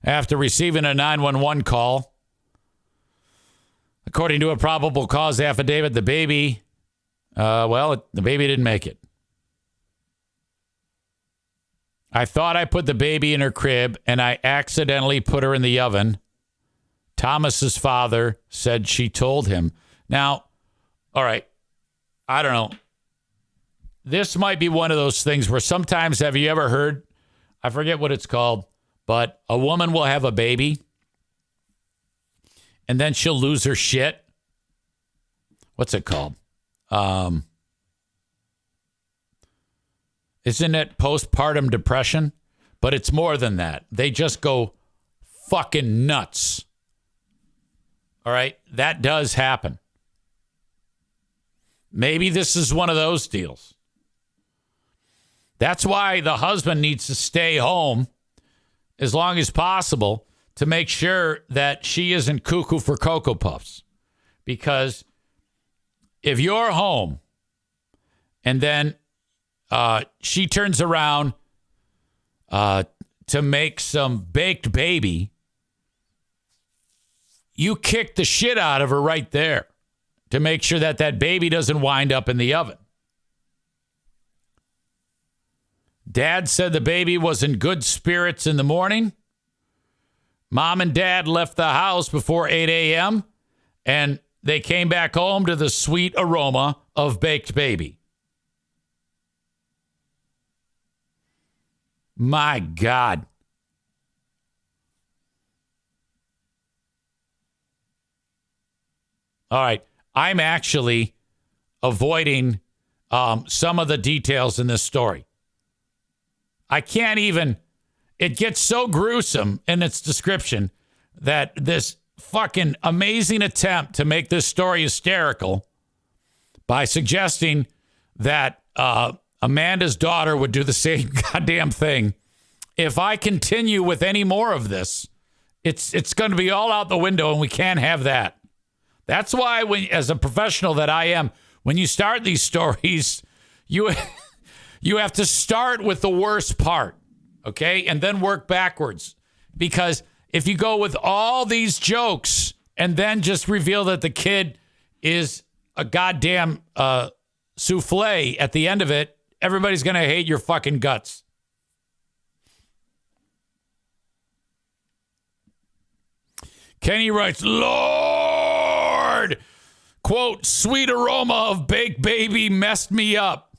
After receiving a 911 call, according to a probable cause affidavit, the baby didn't make it. I thought I put the baby in her crib and I accidentally put her in the oven. Thomas's father said she told him. Now, all right, I don't know. This might be one of those things where sometimes, have you ever heard, I forget what it's called, but a woman will have a baby and then she'll lose her shit. What's it called? Isn't it postpartum depression? But it's more than that. They just go fucking nuts. All right? That does happen. Maybe this is one of those deals. That's why the husband needs to stay home as long as possible to make sure that she isn't cuckoo for Cocoa Puffs. Because if you're home and then she turns around to make some baked baby, you kick the shit out of her right there to make sure that that baby doesn't wind up in the oven. Dad said the baby was in good spirits in the morning. Mom and Dad left the house before 8 a.m. and they came back home to the sweet aroma of baked baby. My God. All right. I'm actually avoiding some of the details in this story. I can't even, it gets so gruesome in its description that this fucking amazing attempt to make this story hysterical by suggesting that Amanda's daughter would do the same goddamn thing. If I continue with any more of this, it's going to be all out the window, and we can't have that. That's why, as a professional that I am, when you start these stories, you have to start with the worst part, okay, and then work backwards. Because if you go with all these jokes and then just reveal that the kid is a goddamn souffle at the end of it, everybody's going to hate your fucking guts. Kenny writes, Lord, quote, sweet aroma of baked baby messed me up.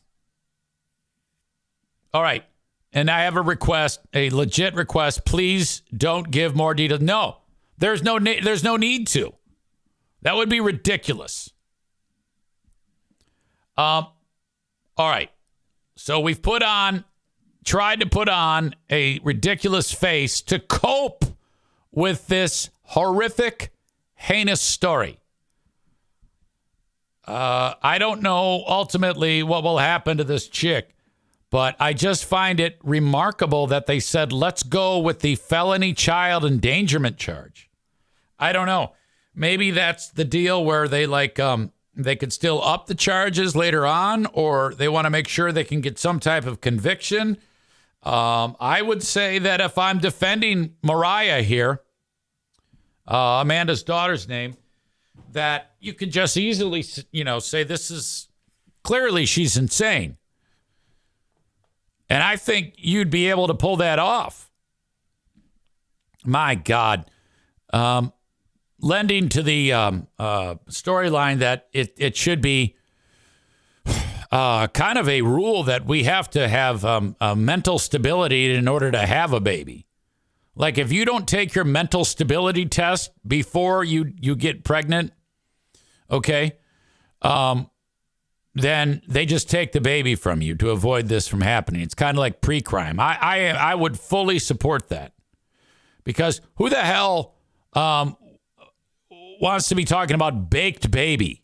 All right. And I have a request, a legit request. Please don't give more details. No, there's no need to. That would be ridiculous. All right. So we've tried to put on a ridiculous face to cope with this horrific, heinous story. I don't know ultimately what will happen to this chick, but I just find it remarkable that they said, let's go with the felony child endangerment charge. I don't know. Maybe that's the deal where they they could still up the charges later on, or they want to make sure they can get some type of conviction. I would say that if I'm defending Mariah here, Amanda's daughter's name, that you could just easily, say this is clearly she's insane. And I think you'd be able to pull that off. My God. Lending to the storyline that it should be kind of a rule that we have to have mental stability in order to have a baby. Like if you don't take your mental stability test before you get pregnant, okay, then they just take the baby from you to avoid this from happening. It's kind of like pre-crime. I would fully support that, because who the hell wants to be talking about baked baby?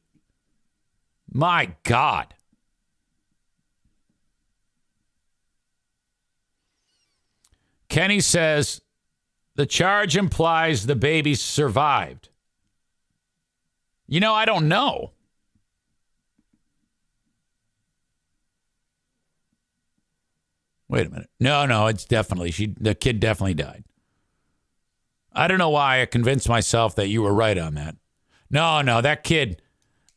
My God. Kenny says the charge implies the baby survived. I don't know. Wait a minute. No, it's definitely, the kid definitely died. I don't know why I convinced myself that you were right on that. No, that kid,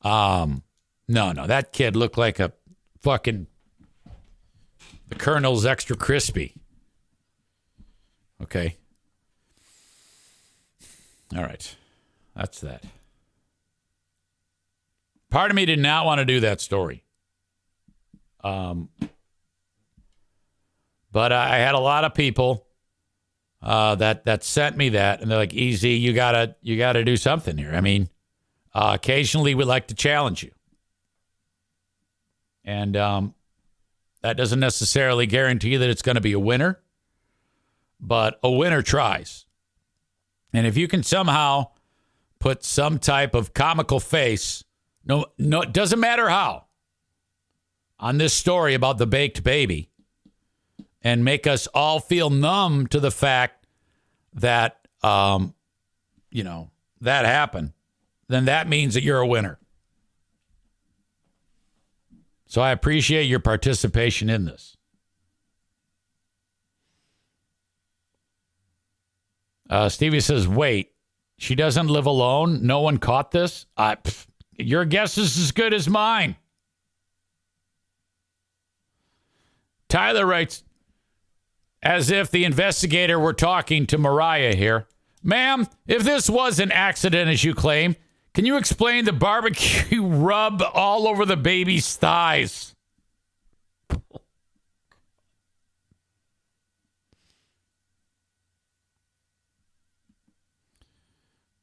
that kid looked like a fucking, the Colonel's extra crispy. Okay. All right. That's that. Part of me did not want to do that story. But I had a lot of people that sent me that, and they're like, "Easy, you gotta do something here." I mean, occasionally we like to challenge you, and that doesn't necessarily guarantee that it's going to be a winner, but a winner tries. And if you can somehow put some type of comical face, no, it doesn't matter how, on this story about the baked baby, and make us all feel numb to the fact that, that happened, then that means that you're a winner. So I appreciate your participation in this. Stevie says, wait, she doesn't live alone? No one caught this? Your guess is as good as mine. Tyler writes, as if the investigator were talking to Mariah here. Ma'am, if this was an accident, as you claim, can you explain the barbecue rub all over the baby's thighs?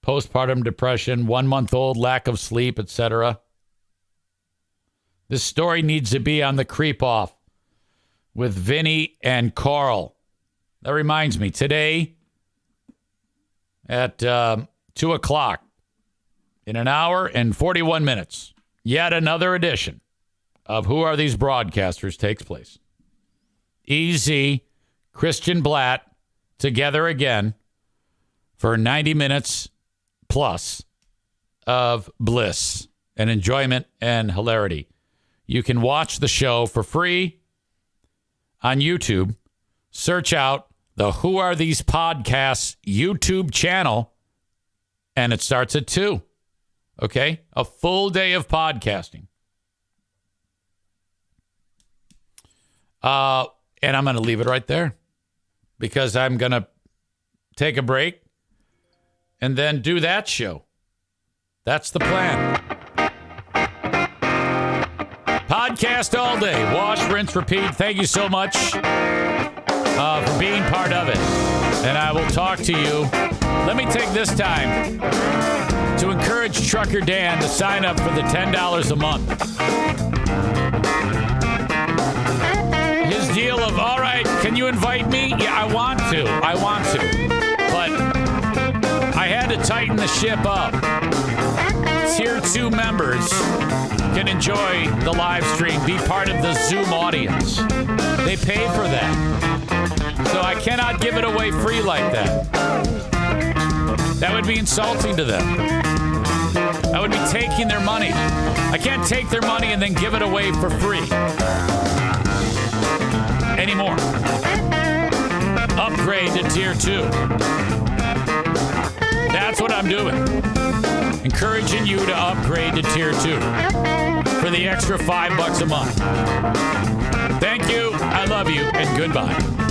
Postpartum depression, 1-month-old, lack of sleep, etc. This story needs to be on the creep off with Vinny and Carl. That reminds me, today at 2 o'clock, in an hour and 41 minutes, yet another edition of Who Are These Broadcasters takes place. EZ, Christian Blatt, together again for 90 minutes plus of bliss and enjoyment and hilarity. You can watch the show for free on YouTube. Search out the Who Are These Podcasts YouTube channel, and it starts at 2. Okay? A full day of podcasting. And I'm going to leave it right there because I'm going to take a break and then do that show. That's the plan. Podcast all day. Wash, rinse, repeat. Thank you so much for being part of it. And I will talk to you. Let me take this time to encourage Trucker Dan to sign up for the $10 a month. His deal of, all right, can you invite me? Yeah, I want to. But I had to tighten the ship up. Tier 2 members can enjoy the live stream, be part of the Zoom audience. They pay for that. So I cannot give it away free like that. That would be insulting to them. I would be taking their money. I can't take their money and then give it away for free anymore. Upgrade to Tier 2. That's what I'm doing. Encouraging you to upgrade to Tier 2 for the extra $5 a month. Thank you. I love you, and goodbye.